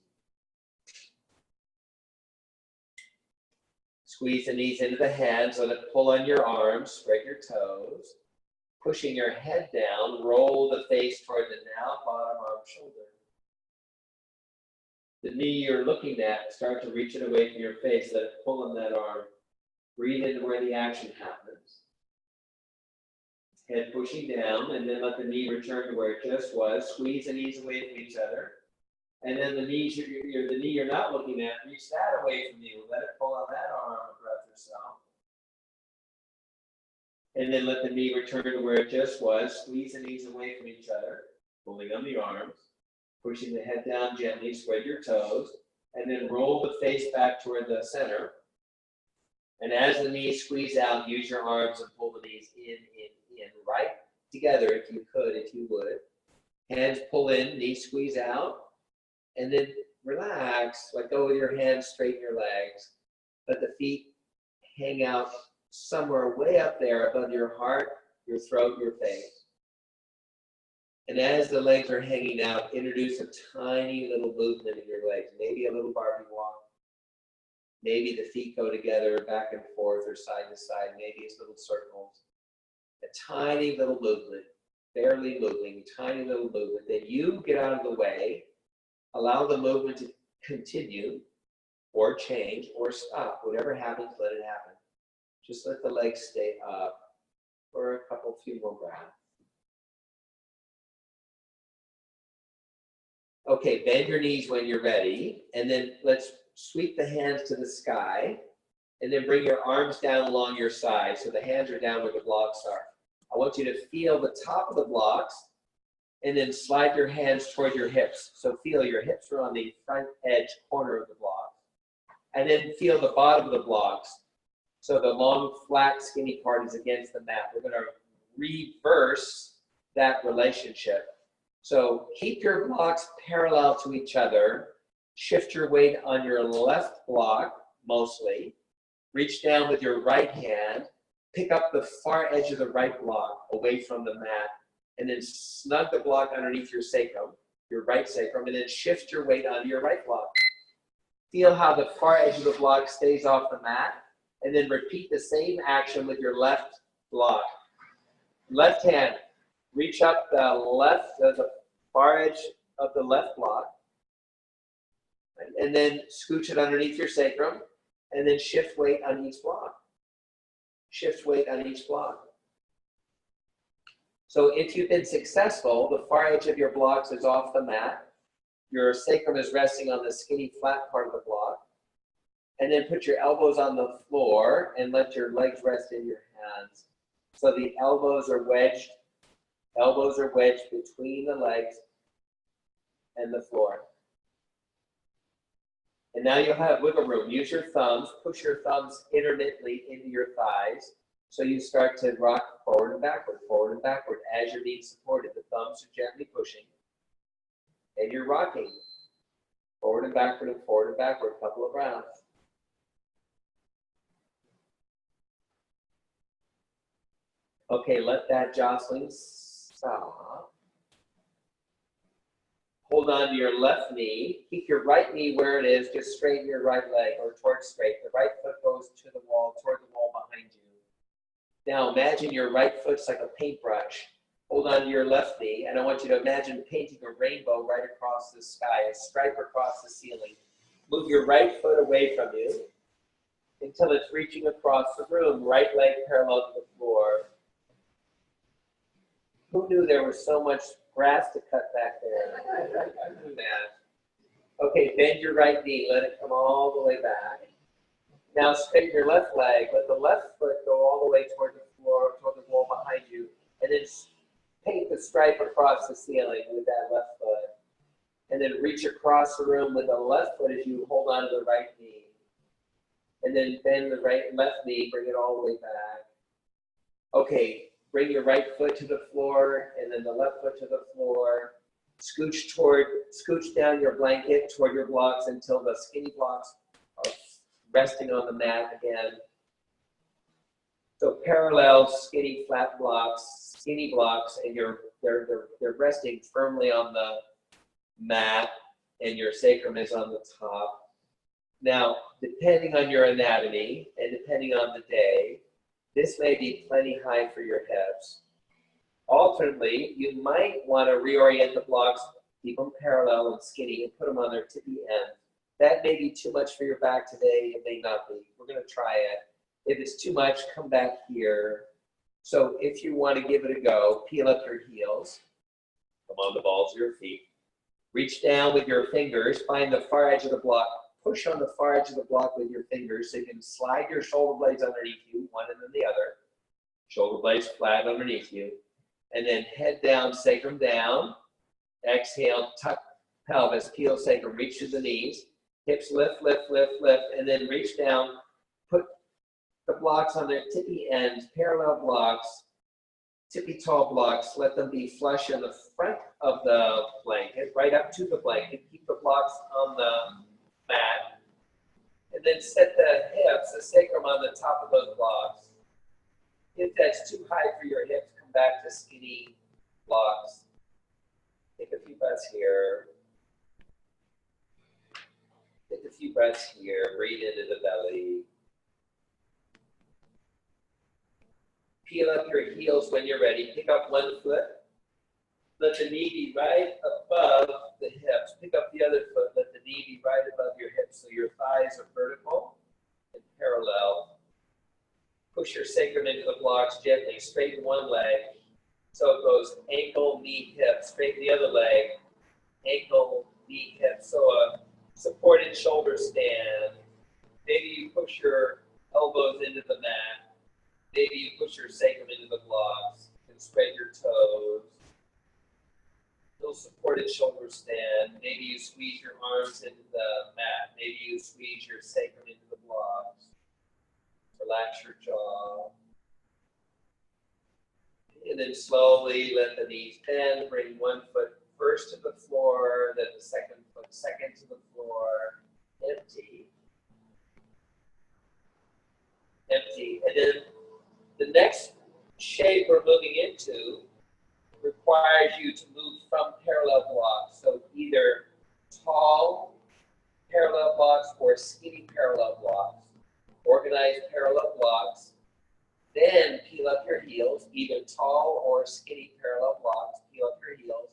Speaker 2: Squeeze the knees into the hands. Let it pull on your arms. Spread your toes. Pushing your head down. Roll the face toward the now bottom arm shoulder. The knee you're looking at, start to reach it away from your face. Let it pull on that arm. Breathe into where the action happens. Head pushing down, and then let the knee return to where it just was. Squeeze the knees away from each other. And then the knee you're not looking at, reach that away from you. Let it pull on that arm across yourself. And then let the knee return to where it just was. Squeeze the knees away from each other, pulling on the arms, pushing the head down gently, spread your toes, and then roll the face back toward the center. And as the knees squeeze out, use your arms and pull the knees in, right together if you could, if you would. Hands pull in, knees squeeze out, and then relax. Let go with your hands, straighten your legs. Let the feet hang out somewhere way up there above your heart, your throat, your face. And as the legs are hanging out, introduce a tiny little movement in your legs, maybe a little Barbie walk. Maybe the feet go together back and forth or side to side. Maybe it's little circles. A tiny little movement, barely moving, tiny little movement. Then you get out of the way, allow the movement to continue or change or stop. Whatever happens, let it happen. Just let the legs stay up for a few more breaths. Okay, bend your knees when you're ready, and then let's sweep the hands to the sky, and then bring your arms down along your sides so the hands are down where the blocks are. I want you to feel the top of the blocks, and then slide your hands toward your hips. So feel your hips are on the front edge corner of the block, and then feel the bottom of the blocks. So the long, flat, skinny part is against the mat. We're going to reverse that relationship. So keep your blocks parallel to each other. Shift your weight on your left block, mostly. Reach down with your right hand. Pick up the far edge of the right block away from the mat. And then snug the block underneath your sacrum, your right sacrum, and then shift your weight onto your right block. Feel how the far edge of the block stays off the mat. And then repeat the same action with your left block. Left hand, reach up the far edge of the left block. And then scooch it underneath your sacrum. And then shift weight on each block. Shift weight on each block. So if you've been successful, the far edge of your blocks is off the mat. Your sacrum is resting on the skinny flat part of the block. And then put your elbows on the floor and let your legs rest in your hands. So the elbows are wedged between the legs and the floor. And now you'll have wiggle room. Use your thumbs, push your thumbs intermittently into your thighs. So you start to rock forward and backward as you're being supported. The thumbs are gently pushing. And you're rocking forward and backward, a couple of rounds. Okay, let that jostling stop. Hold on to your left knee. Keep your right knee where it is. Just straighten your right leg or towards straight. The right foot goes to the wall, toward the wall behind you. Now imagine your right foot's like a paintbrush. Hold on to your left knee, and I want you to imagine painting a rainbow right across the sky, a stripe across the ceiling. Move your right foot away from you until it's reaching across the room, right leg parallel to the floor. Who knew there was so much grass to cut back there? Who knew that? Okay, bend your right knee. Let it come all the way back. Now straighten your left leg. Let the left foot go all the way toward the floor, toward the wall behind you. And then paint the stripe across the ceiling with that left foot. And then reach across the room with the left foot as you hold on to the right knee. And then bend the left knee, bring it all the way back. Okay. Bring your right foot to the floor and then the left foot to the floor. Scooch down your blanket toward your blocks until the skinny blocks are resting on the mat again. So parallel skinny flat blocks, skinny blocks, and they're resting firmly on the mat, and your sacrum is on the top. Now, depending on your anatomy and depending on the day, this may be plenty high for your hips. Alternately, you might want to reorient the blocks Keep them parallel and skinny and put them on their tippy end. That may be too much for your back today. It may not be. We're going to try it. If it's too much, come back here. So if you want to give it a go, peel up your heels. Come on the balls of your feet. Reach down with your fingers. Find the far edge of the block. Push on the far edge of the block with your fingers so you can slide your shoulder blades underneath you, one and then the other. Shoulder blades flat underneath you. And then head down, sacrum down. Exhale, tuck pelvis, peel sacrum, reach to the knees. Hips lift, lift, lift, lift, and then reach down. Put the blocks on their tippy ends, parallel blocks, tippy toe blocks. Let them be flush in the front of the blanket, right up to the blanket. Keep the blocks on the mat. And then set the hips, the sacrum on the top of those blocks. If that's too high for your hips, come back to skinny blocks. Take a few breaths here. Take a few breaths here. Breathe into the belly. Peel up your heels when you're ready. Pick up one foot. Let the knee be right above the hips. Pick up the other foot. Let the knee be right above your hips so your thighs are vertical and parallel. Push your sacrum into the blocks gently. Straighten one leg. So it goes ankle, knee, hip. Straighten the other leg. Ankle, knee, hip. So a supported shoulder stand. Maybe you push your elbows into the mat. Maybe you push your sacrum into the blocks and spread your toes. Little supported shoulder stand. Maybe you squeeze your arms into the mat. Maybe you squeeze your sacrum into the blocks. Relax your jaw. And then slowly let the knees bend. Bring one foot first to the floor, then the second foot second to the floor. Empty. Empty. And then the next shape we're moving into requires you to move from parallel blocks. So either tall parallel blocks or skinny parallel blocks. Organize parallel blocks. Then peel up your heels, either tall or skinny parallel blocks. Peel up your heels.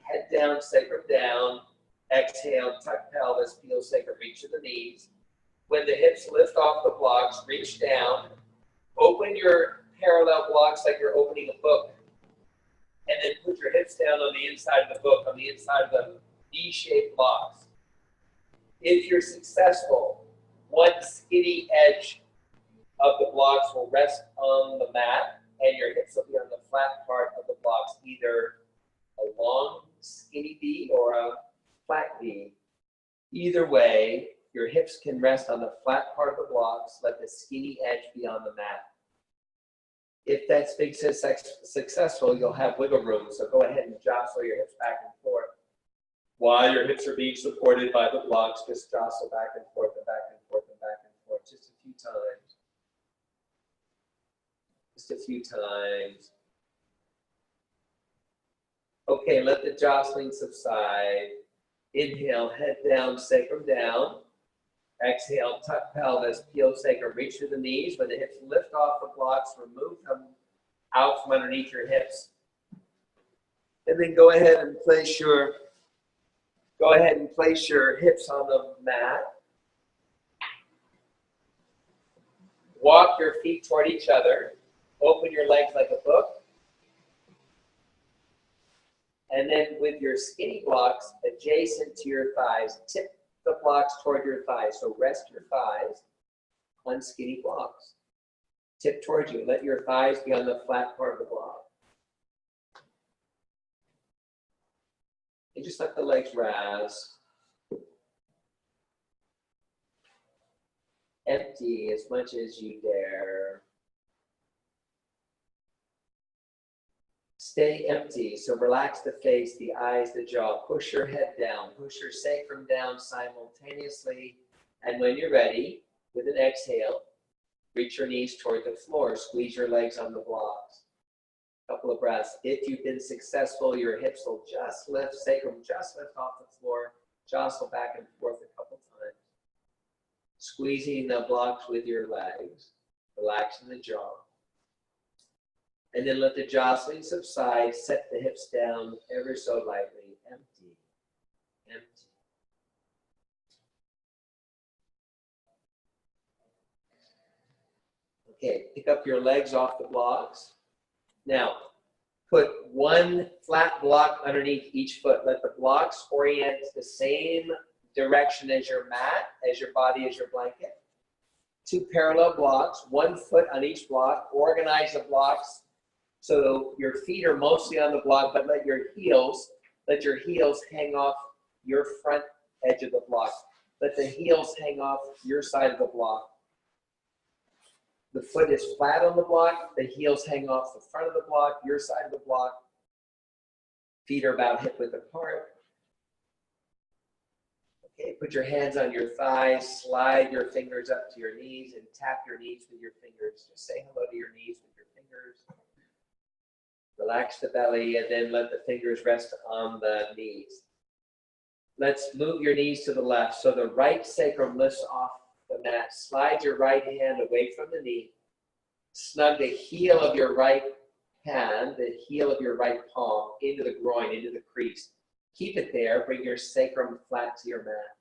Speaker 2: Head down, sacrum down. Exhale, tuck pelvis, peel sacrum, reach to the knees. When the hips lift off the blocks, reach down. Open your parallel blocks like you're opening a book. And then put your hips down on the inside of the book, on the inside of the V-shaped blocks. If you're successful, one skinny edge of the blocks will rest on the mat, and your hips will be on the flat part of the blocks, either a long, skinny V or a flat V. Either way, your hips can rest on the flat part of the blocks. Let the skinny edge be on the mat. If that's big successful, you'll have wiggle room. So go ahead and jostle your hips back and forth. While your hips are being supported by the blocks, just jostle back and forth and back and forth and back and forth just a few times. Just a few times. Okay, let the jostling subside. Inhale, head down, sacrum down. Exhale, tuck pelvis, peel sacrum, reach to the knees. When the hips lift off the blocks, remove them out from underneath your hips. And then go ahead and place your hips on the mat. Walk your feet toward each other. Open your legs like a book. And then with your skinny blocks adjacent to your thighs, tip the blocks toward your thighs. So rest your thighs on skinny blocks. Tip towards you. Let your thighs be on the flat part of the block. And just let the legs rest. Empty as much as you dare. Stay empty, so relax the face, the eyes, the jaw. Push your head down, push your sacrum down simultaneously. And when you're ready, with an exhale, reach your knees toward the floor. Squeeze your legs on the blocks. Couple of breaths. If you've been successful, your hips will just lift, sacrum just lift off the floor. Jostle back and forth a couple times. Squeezing the blocks with your legs. Relaxing the jaw. And then let the jostling subside. Set the hips down ever so lightly, Okay, pick up your legs off the blocks. Now, put one flat block underneath each foot. Let the blocks orient the same direction as your mat, as your body, as your blanket. Two parallel blocks, 1 foot on each block. Organize the blocks so your feet are mostly on the block, but let your heels hang off your front edge of the block. Let the heels hang off your side of the block. The foot is flat on the block. The heels hang off the front of the block, your side of the block. Feet are about hip width apart. Okay, put your hands on your thighs. Slide your fingers up to your knees and tap your knees with your fingers. Just say hello to your knees with your fingers. Relax the belly and then let the fingers rest on the knees. Let's move your knees to the left. So the right sacrum lifts off the mat. Slide your right hand away from the knee. Snug the heel of your right hand, the heel of your right palm into the groin, into the crease. Keep it there. Bring your sacrum flat to your mat.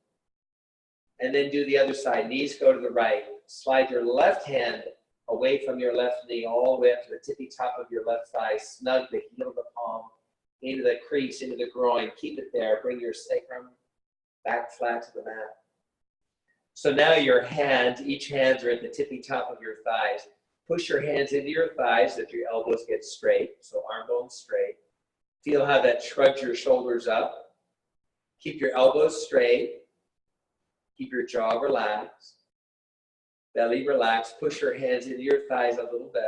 Speaker 2: And then do the other side. Knees go to the right. Slide your left hand away from your left knee all the way up to the tippy top of your left thigh. Snug the heel of the palm into the crease, into the groin. Keep it there. Bring your sacrum back flat to the mat. So now your hands, each hands are at the tippy top of your thighs. Push your hands into your thighs so that your elbows get straight. So arm bones straight. Feel how that shrugs your shoulders up. Keep your elbows straight. Keep your jaw relaxed. Belly relaxed. Push your hands into your thighs a little bit.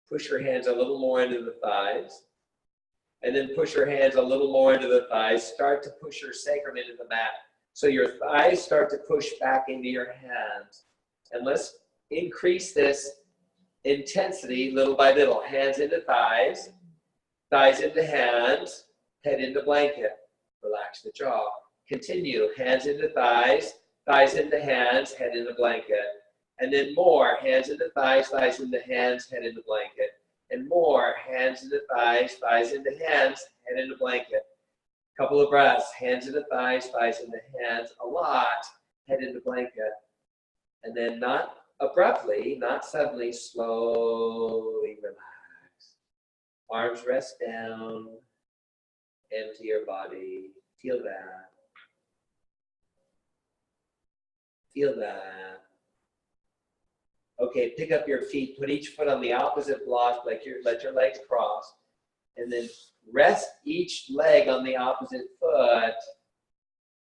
Speaker 2: Push your hands a little more into the thighs. And then push your hands a little more into the thighs. Start to push your sacrum into the mat. So your thighs start to push back into your hands. And let's increase this intensity little by little. Hands into thighs, thighs into hands, head into blanket. Relax the jaw. Continue. Hands into thighs, thighs into hands, head into blanket. And then more. Hands into thighs, thighs into hands, head into blanket. And more. Hands into thighs, thighs into hands, head into blanket. Couple of breaths. Hands into thighs, thighs into hands. A lot. Head into blanket. And then not abruptly, not suddenly, slowly relax. Arms rest down. Empty your body. Feel that. Feel that. Okay, pick up your feet. Put each foot on the opposite block. Let your legs cross. And then rest each leg on the opposite foot.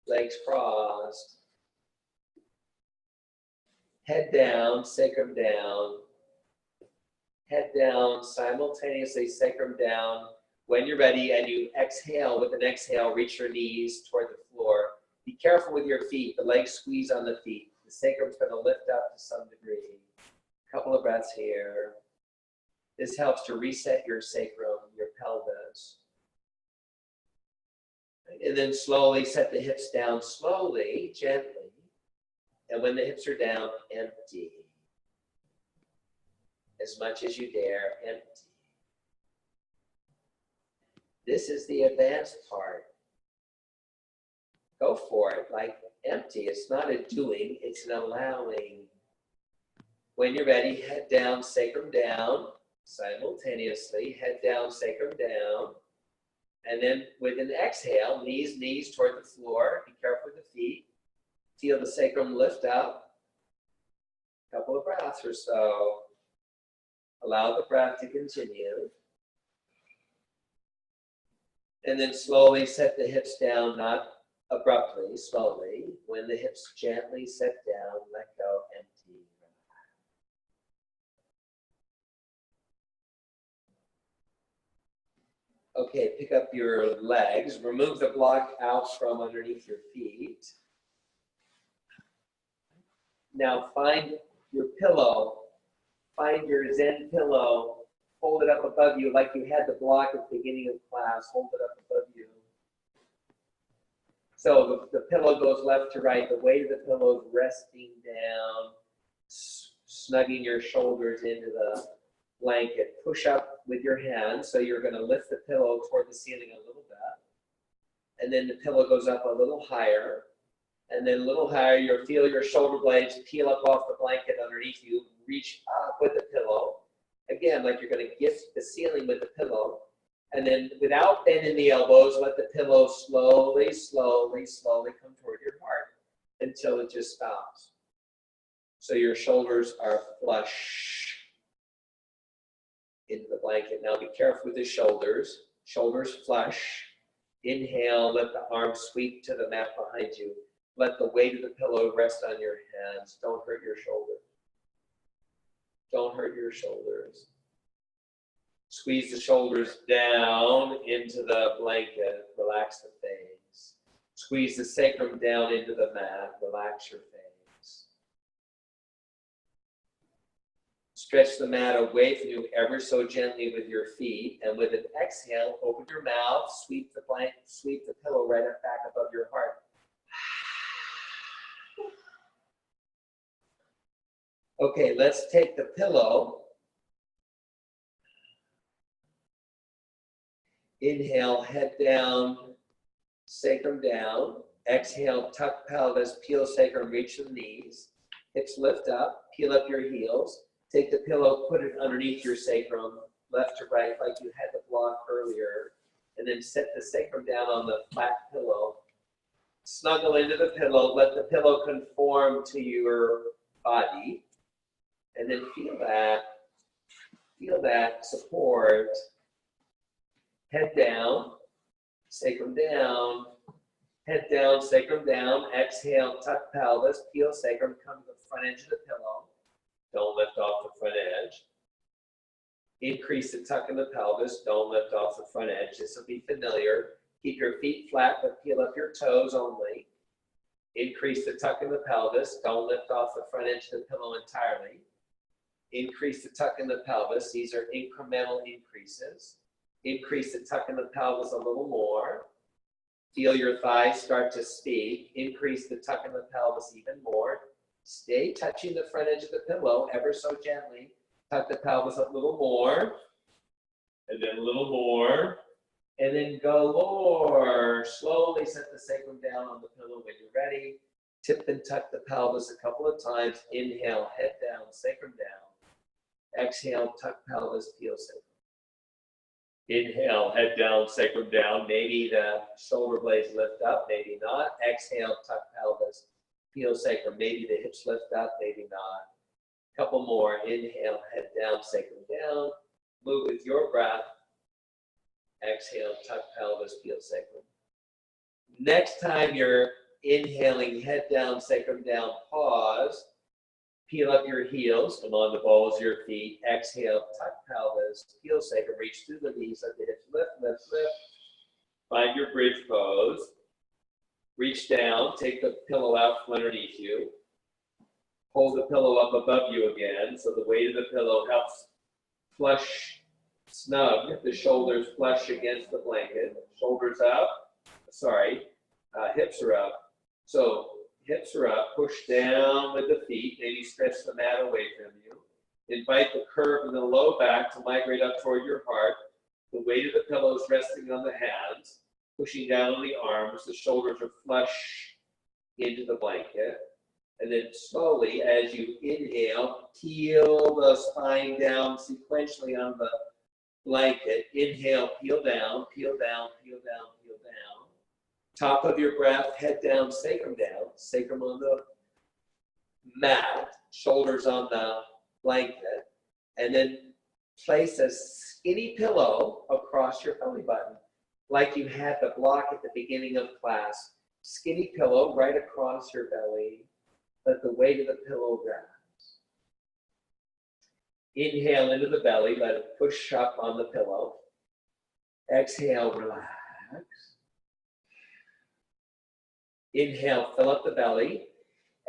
Speaker 2: Legs crossed. Head down, sacrum down. Head down, simultaneously sacrum down. When you're ready and you exhale, with an exhale, reach your knees toward the floor. Be careful with your feet. The legs squeeze on the feet. The sacrum's going to lift up to some degree. Couple of breaths here. This helps to reset your sacrum, your pelvis. And then slowly set the hips down, slowly, gently. And when the hips are down, empty. As much as you dare, empty. This is the advanced part. Go for it, like empty. It's not a doing, it's an allowing. When you're ready, head down, sacrum down. Simultaneously, head down, sacrum down. And then with an exhale, knees toward the floor. Be careful with the feet. Feel the sacrum lift up. A couple of breaths or so. Allow the breath to continue. And then slowly set the hips down, not abruptly, slowly. When the hips gently set down, let go, empty. Okay, pick up your legs. Remove the block out from underneath your feet. Now find your pillow. Find your Zen pillow. Hold it up above you like you had the block at the beginning of class. Hold it up above you. So the pillow goes left to right. The weight of the pillow is resting down, snugging your shoulders into the blanket. Push up with your hands. So you're going to lift the pillow toward the ceiling a little bit. And then the pillow goes up a little higher. And then a little higher, you'll feel your shoulder blades peel up off the blanket underneath you. Reach up with the pillow. Again, like you're going to gift the ceiling with the pillow. And then without bending the elbows, let the pillow slowly, slowly, slowly come toward your heart until it just stops. So your shoulders are flush into the blanket. Now be careful with the shoulders. Shoulders flush. Inhale, let the arms sweep to the mat behind you. Let the weight of the pillow rest on your hands. Don't hurt your shoulder. Don't hurt your shoulders. Squeeze the shoulders down into the blanket. Relax the face. Squeeze the sacrum down into the mat. Relax your face. Stretch the mat away from you ever so gently with your feet. And with an exhale, open your mouth. Sweep the pillow right up back above your heart. Okay, let's take the pillow. Inhale, head down, sacrum down. Exhale, tuck pelvis, peel sacrum, reach the knees. Hips lift up, peel up your heels. Take the pillow, put it underneath your sacrum, left to right, like you had the block earlier. And then set the sacrum down on the flat pillow. Snuggle into the pillow, let the pillow conform to your body. And then feel that support. Head down, sacrum down, head down, sacrum down. Exhale, tuck pelvis, peel sacrum, come to the front edge of the pillow. Don't lift off the front edge. Increase the tuck in the pelvis. Don't lift off the front edge. This will be familiar. Keep your feet flat, but peel up your toes only. Increase the tuck in the pelvis. Don't lift off the front edge of the pillow entirely. Increase the tuck in the pelvis. These are incremental increases. Increase the tuck in the pelvis a little more. Feel your thighs start to speak. Increase the tuck in the pelvis even more. Stay touching the front edge of the pillow ever so gently. Tuck the pelvis a little more. And then a little more. And then go more. Slowly set the sacrum down on the pillow when you're ready. Tip and tuck the pelvis a couple of times. Inhale, head down, sacrum down. Exhale, tuck pelvis, peel sacrum. Inhale, head down, sacrum down. Maybe the shoulder blades lift up, maybe not. Exhale, tuck pelvis, peel sacrum. Maybe the hips lift up, maybe not. Couple more. Inhale, head down, sacrum down. Move with your breath. Exhale, tuck pelvis, peel sacrum. Next time you're inhaling, head down, sacrum down, pause. Peel up your heels, come on the balls of your feet. Exhale, tuck pelvis, peel sacrum, reach through the knees, let the hips lift, lift, lift. Find your bridge pose. Reach down, take the pillow out from underneath you. Hold the pillow up above you again, so the weight of the pillow helps flush, snug, the shoulders flush against the blanket. Shoulders up, hips are up. So hips are up, push down with the feet, maybe stretch the mat away from you. Invite the curve in the low back to migrate up toward your heart. The weight of the pillow is resting on the hands, pushing down on the arms. The shoulders are flush into the blanket. And then slowly, as you inhale, peel the spine down sequentially on the blanket. Inhale, peel down, peel down, peel down, peel down. Top of your breath, head down, sacrum on the mat, shoulders on the blanket, and then place a skinny pillow across your belly button, like you had the block at the beginning of class. Skinny pillow right across your belly. Let the weight of the pillow rest. Inhale into the belly, let it push up on the pillow. Exhale, relax. Inhale, fill up the belly.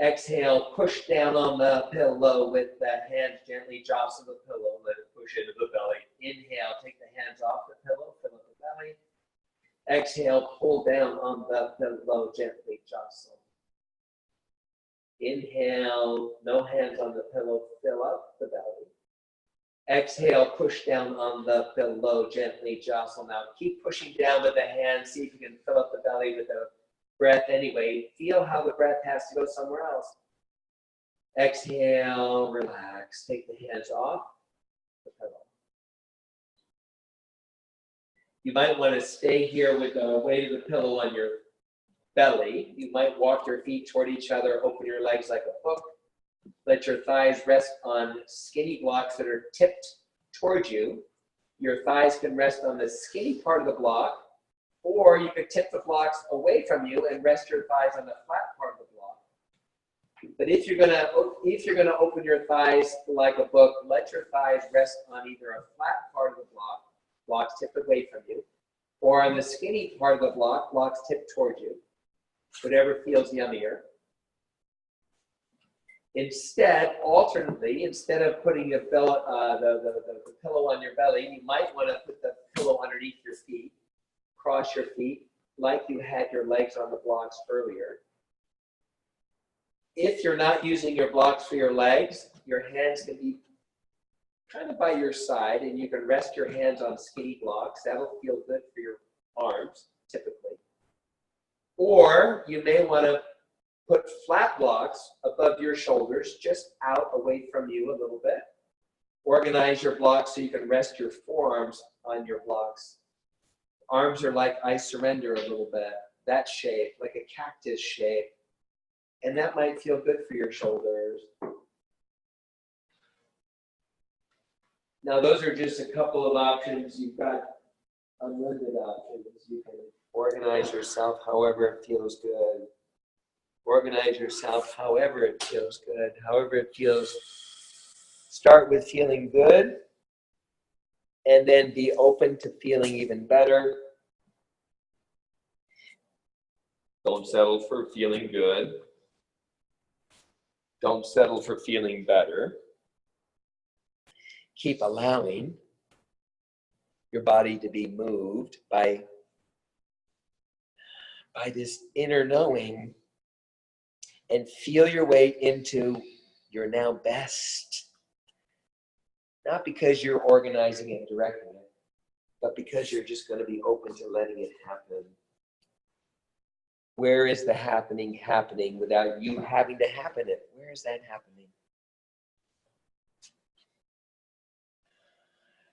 Speaker 2: Exhale, push down on the pillow with the hands gently jostle the pillow. Let it push into the belly. Inhale, take the hands off the pillow, fill up the belly. Exhale, pull down on the pillow, gently jostle. Inhale, no hands on the pillow, fill up the belly. Exhale, push down on the pillow, gently jostle. Now keep pushing down with the hands. See if you can fill up the belly with the breath anyway. Feel how the breath has to go somewhere else. Exhale, relax. Take the hands off the pillow. You might want to stay here with the weight of the pillow on your belly. You might walk your feet toward each other, open your legs like a hook. Let your thighs rest on skinny blocks that are tipped towards you. Your thighs can rest on the skinny part of the block, or you could tip the blocks away from you and rest your thighs on the flat part of the block. But if you're gonna open your thighs like a book, let your thighs rest on either a flat part of the block, blocks tipped away from you, or on the skinny part of the block, blocks tipped towards you. Whatever feels yummier. Instead, alternately, instead of putting the pillow on your belly, you might want to put the pillow underneath your feet, cross your feet like you had your legs on the blocks earlier. If you're not using your blocks for your legs, your hands can be kind of by your side, and you can rest your hands on skinny blocks. That'll feel good for your arms, typically. Or you may want to put flat blocks above your shoulders, just out away from you a little bit. Organize your blocks so you can rest your forearms on your blocks. Arms are like I surrender a little bit, that shape, like a cactus shape. And that might feel good for your shoulders. Now, those are just a couple of options. You've got unlimited options. You can organize yourself however it feels good. Organize yourself however it feels good, however it feels. Start with feeling good, and then be open to feeling even better. Don't settle for feeling good. Don't settle for feeling better. Keep allowing your body to be moved by this inner knowing, and feel your way into your now best. Not because you're organizing and directing it, but because you're just going to be open to letting it happen. Where is the happening without you having to happen it? Where is that happening?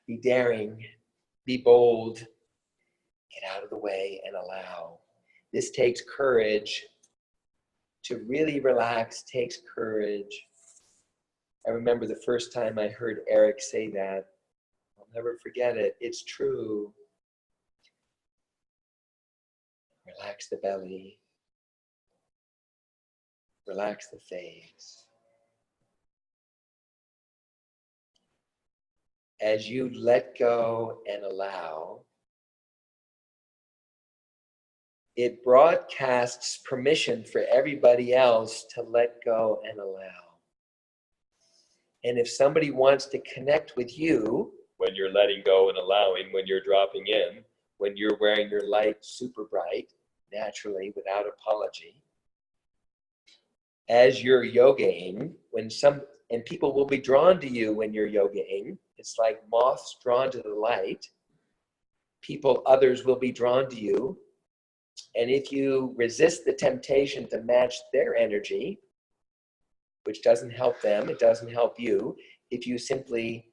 Speaker 2: Be daring, be bold, get out of the way and allow. This takes courage. To really relax takes courage. I remember the first time I heard Eric say that. I'll never forget it. It's true. Relax the belly. Relax the face. As you let go and allow, it broadcasts permission for everybody else to let go and allow. And if somebody wants to connect with you, when you're letting go and allowing, when you're dropping in, when you're wearing your light super bright, naturally, without apology, as you're yogaing, and people will be drawn to you when you're yogaing. It's like moths drawn to the light. Others will be drawn to you. And if you resist the temptation to match their energy, which doesn't help them, it doesn't help you, if you simply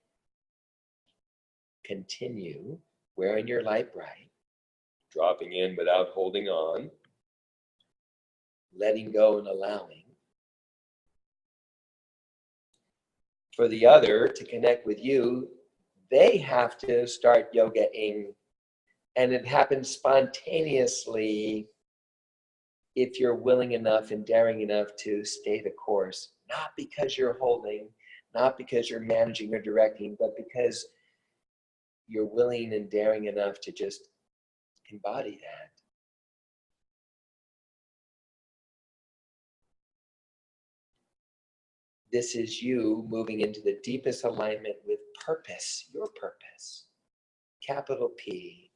Speaker 2: continue wearing your light bright, dropping in without holding on, letting go and allowing, for the other to connect with you, they have to start yogaing, and it happens spontaneously if you're willing enough and daring enough to stay the course, not because you're holding, not because you're managing or directing, but because you're willing and daring enough to just embody that. This is you moving into the deepest alignment with purpose, your purpose, capital P.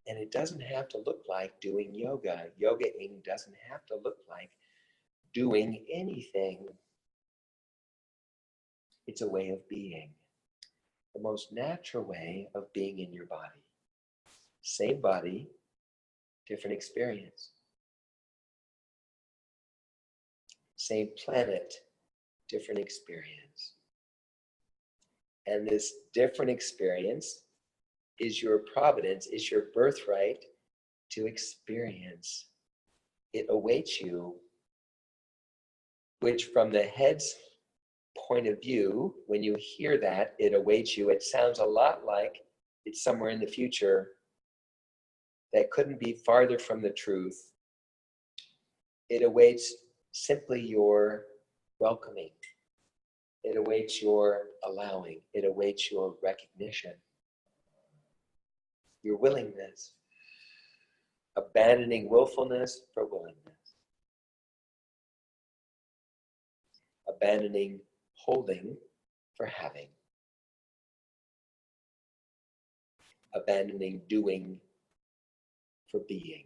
Speaker 1: And it doesn't have to look like doing yoga. Yogaing doesn't have to look like doing anything. It's a way of being. The most natural way of being in your body. Same body, different experience. Same planet, different experience. And this different experience is your providence, is your birthright to experience. It awaits you, which from the head's point of view, when you hear that, it awaits you, it sounds a lot like it's somewhere in the future that couldn't be farther from the truth. It awaits simply your welcoming. It awaits your allowing. It awaits your recognition, your willingness, abandoning willfulness for willingness, abandoning holding for having, abandoning doing for being.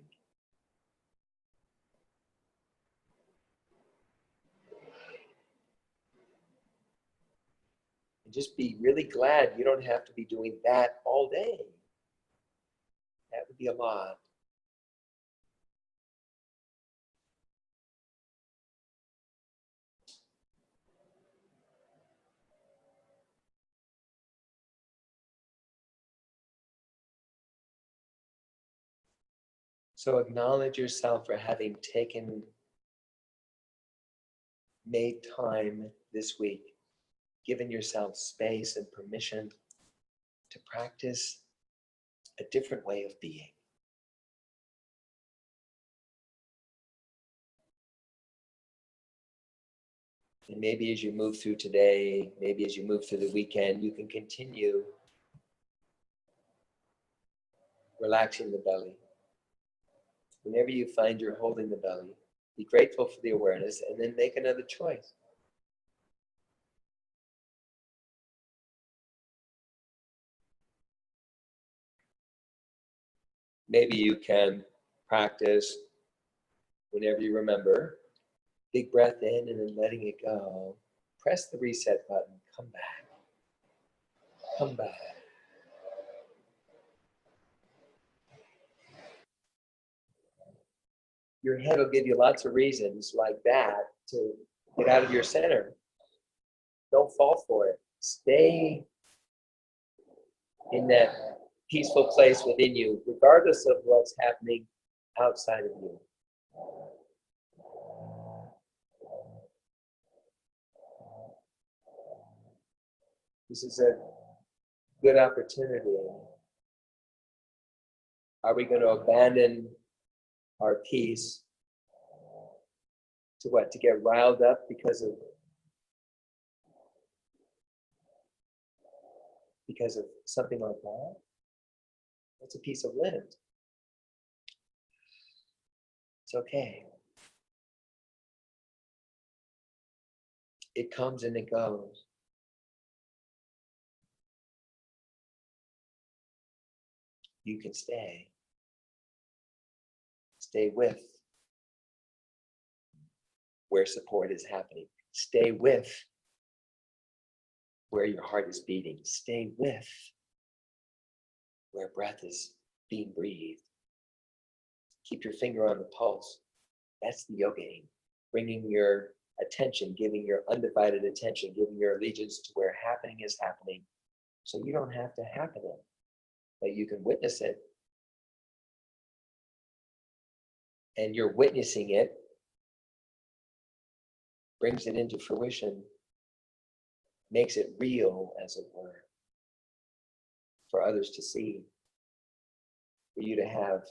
Speaker 1: And just be really glad you don't have to be doing that all day. That would be a lot. So acknowledge yourself for having made time this week, given yourself space and permission to practice a different way of being. And maybe as you move through today, maybe as you move through the weekend, you can continue relaxing the belly. Whenever you find you're holding the belly, be grateful for the awareness and then make another choice. Maybe you can practice whenever you remember, big breath in and then letting it go. Press the reset button, come back, come back. Your head will give you lots of reasons like that to get out of your center. Don't fall for it. Stay in that peaceful place within you, regardless of what's happening outside of you. This is a good opportunity. Are we going to abandon our peace to what? To get riled up because of something like that? That's a piece of lint. It's okay. It comes and it goes. You can stay. Stay with where support is happening. Stay with where your heart is beating. Stay with where breath is being breathed. Keep your finger on the pulse. That's the yoga aim. Bringing your attention, giving your undivided attention, giving your allegiance to where happening is happening. So you don't have to happen it, but you can witness it. And you're witnessing it, brings it into fruition, makes it real, as it were, for others to see, for you to have.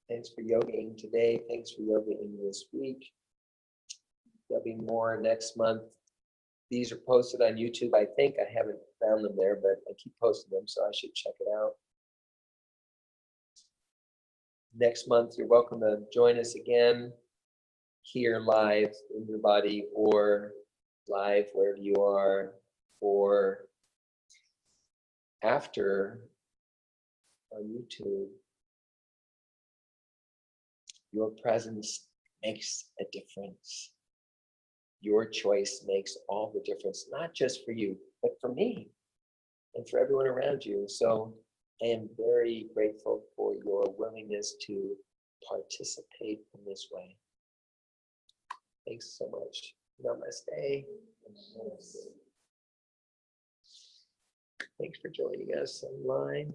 Speaker 1: Thanks for yogaing today. Thanks for yogaing this week.
Speaker 2: There'll be more next month. These are posted on YouTube. I think I haven't found them there, but I keep posting them, so I should check it out. Next month, you're welcome to join us again here live in your body or live wherever you are, or after on YouTube. Your presence makes a difference. Your choice makes all the difference, not just for you, but for me and for everyone around you. So I am very grateful for your willingness to participate in this way. Thanks so much. Namaste. Thanks for joining us online.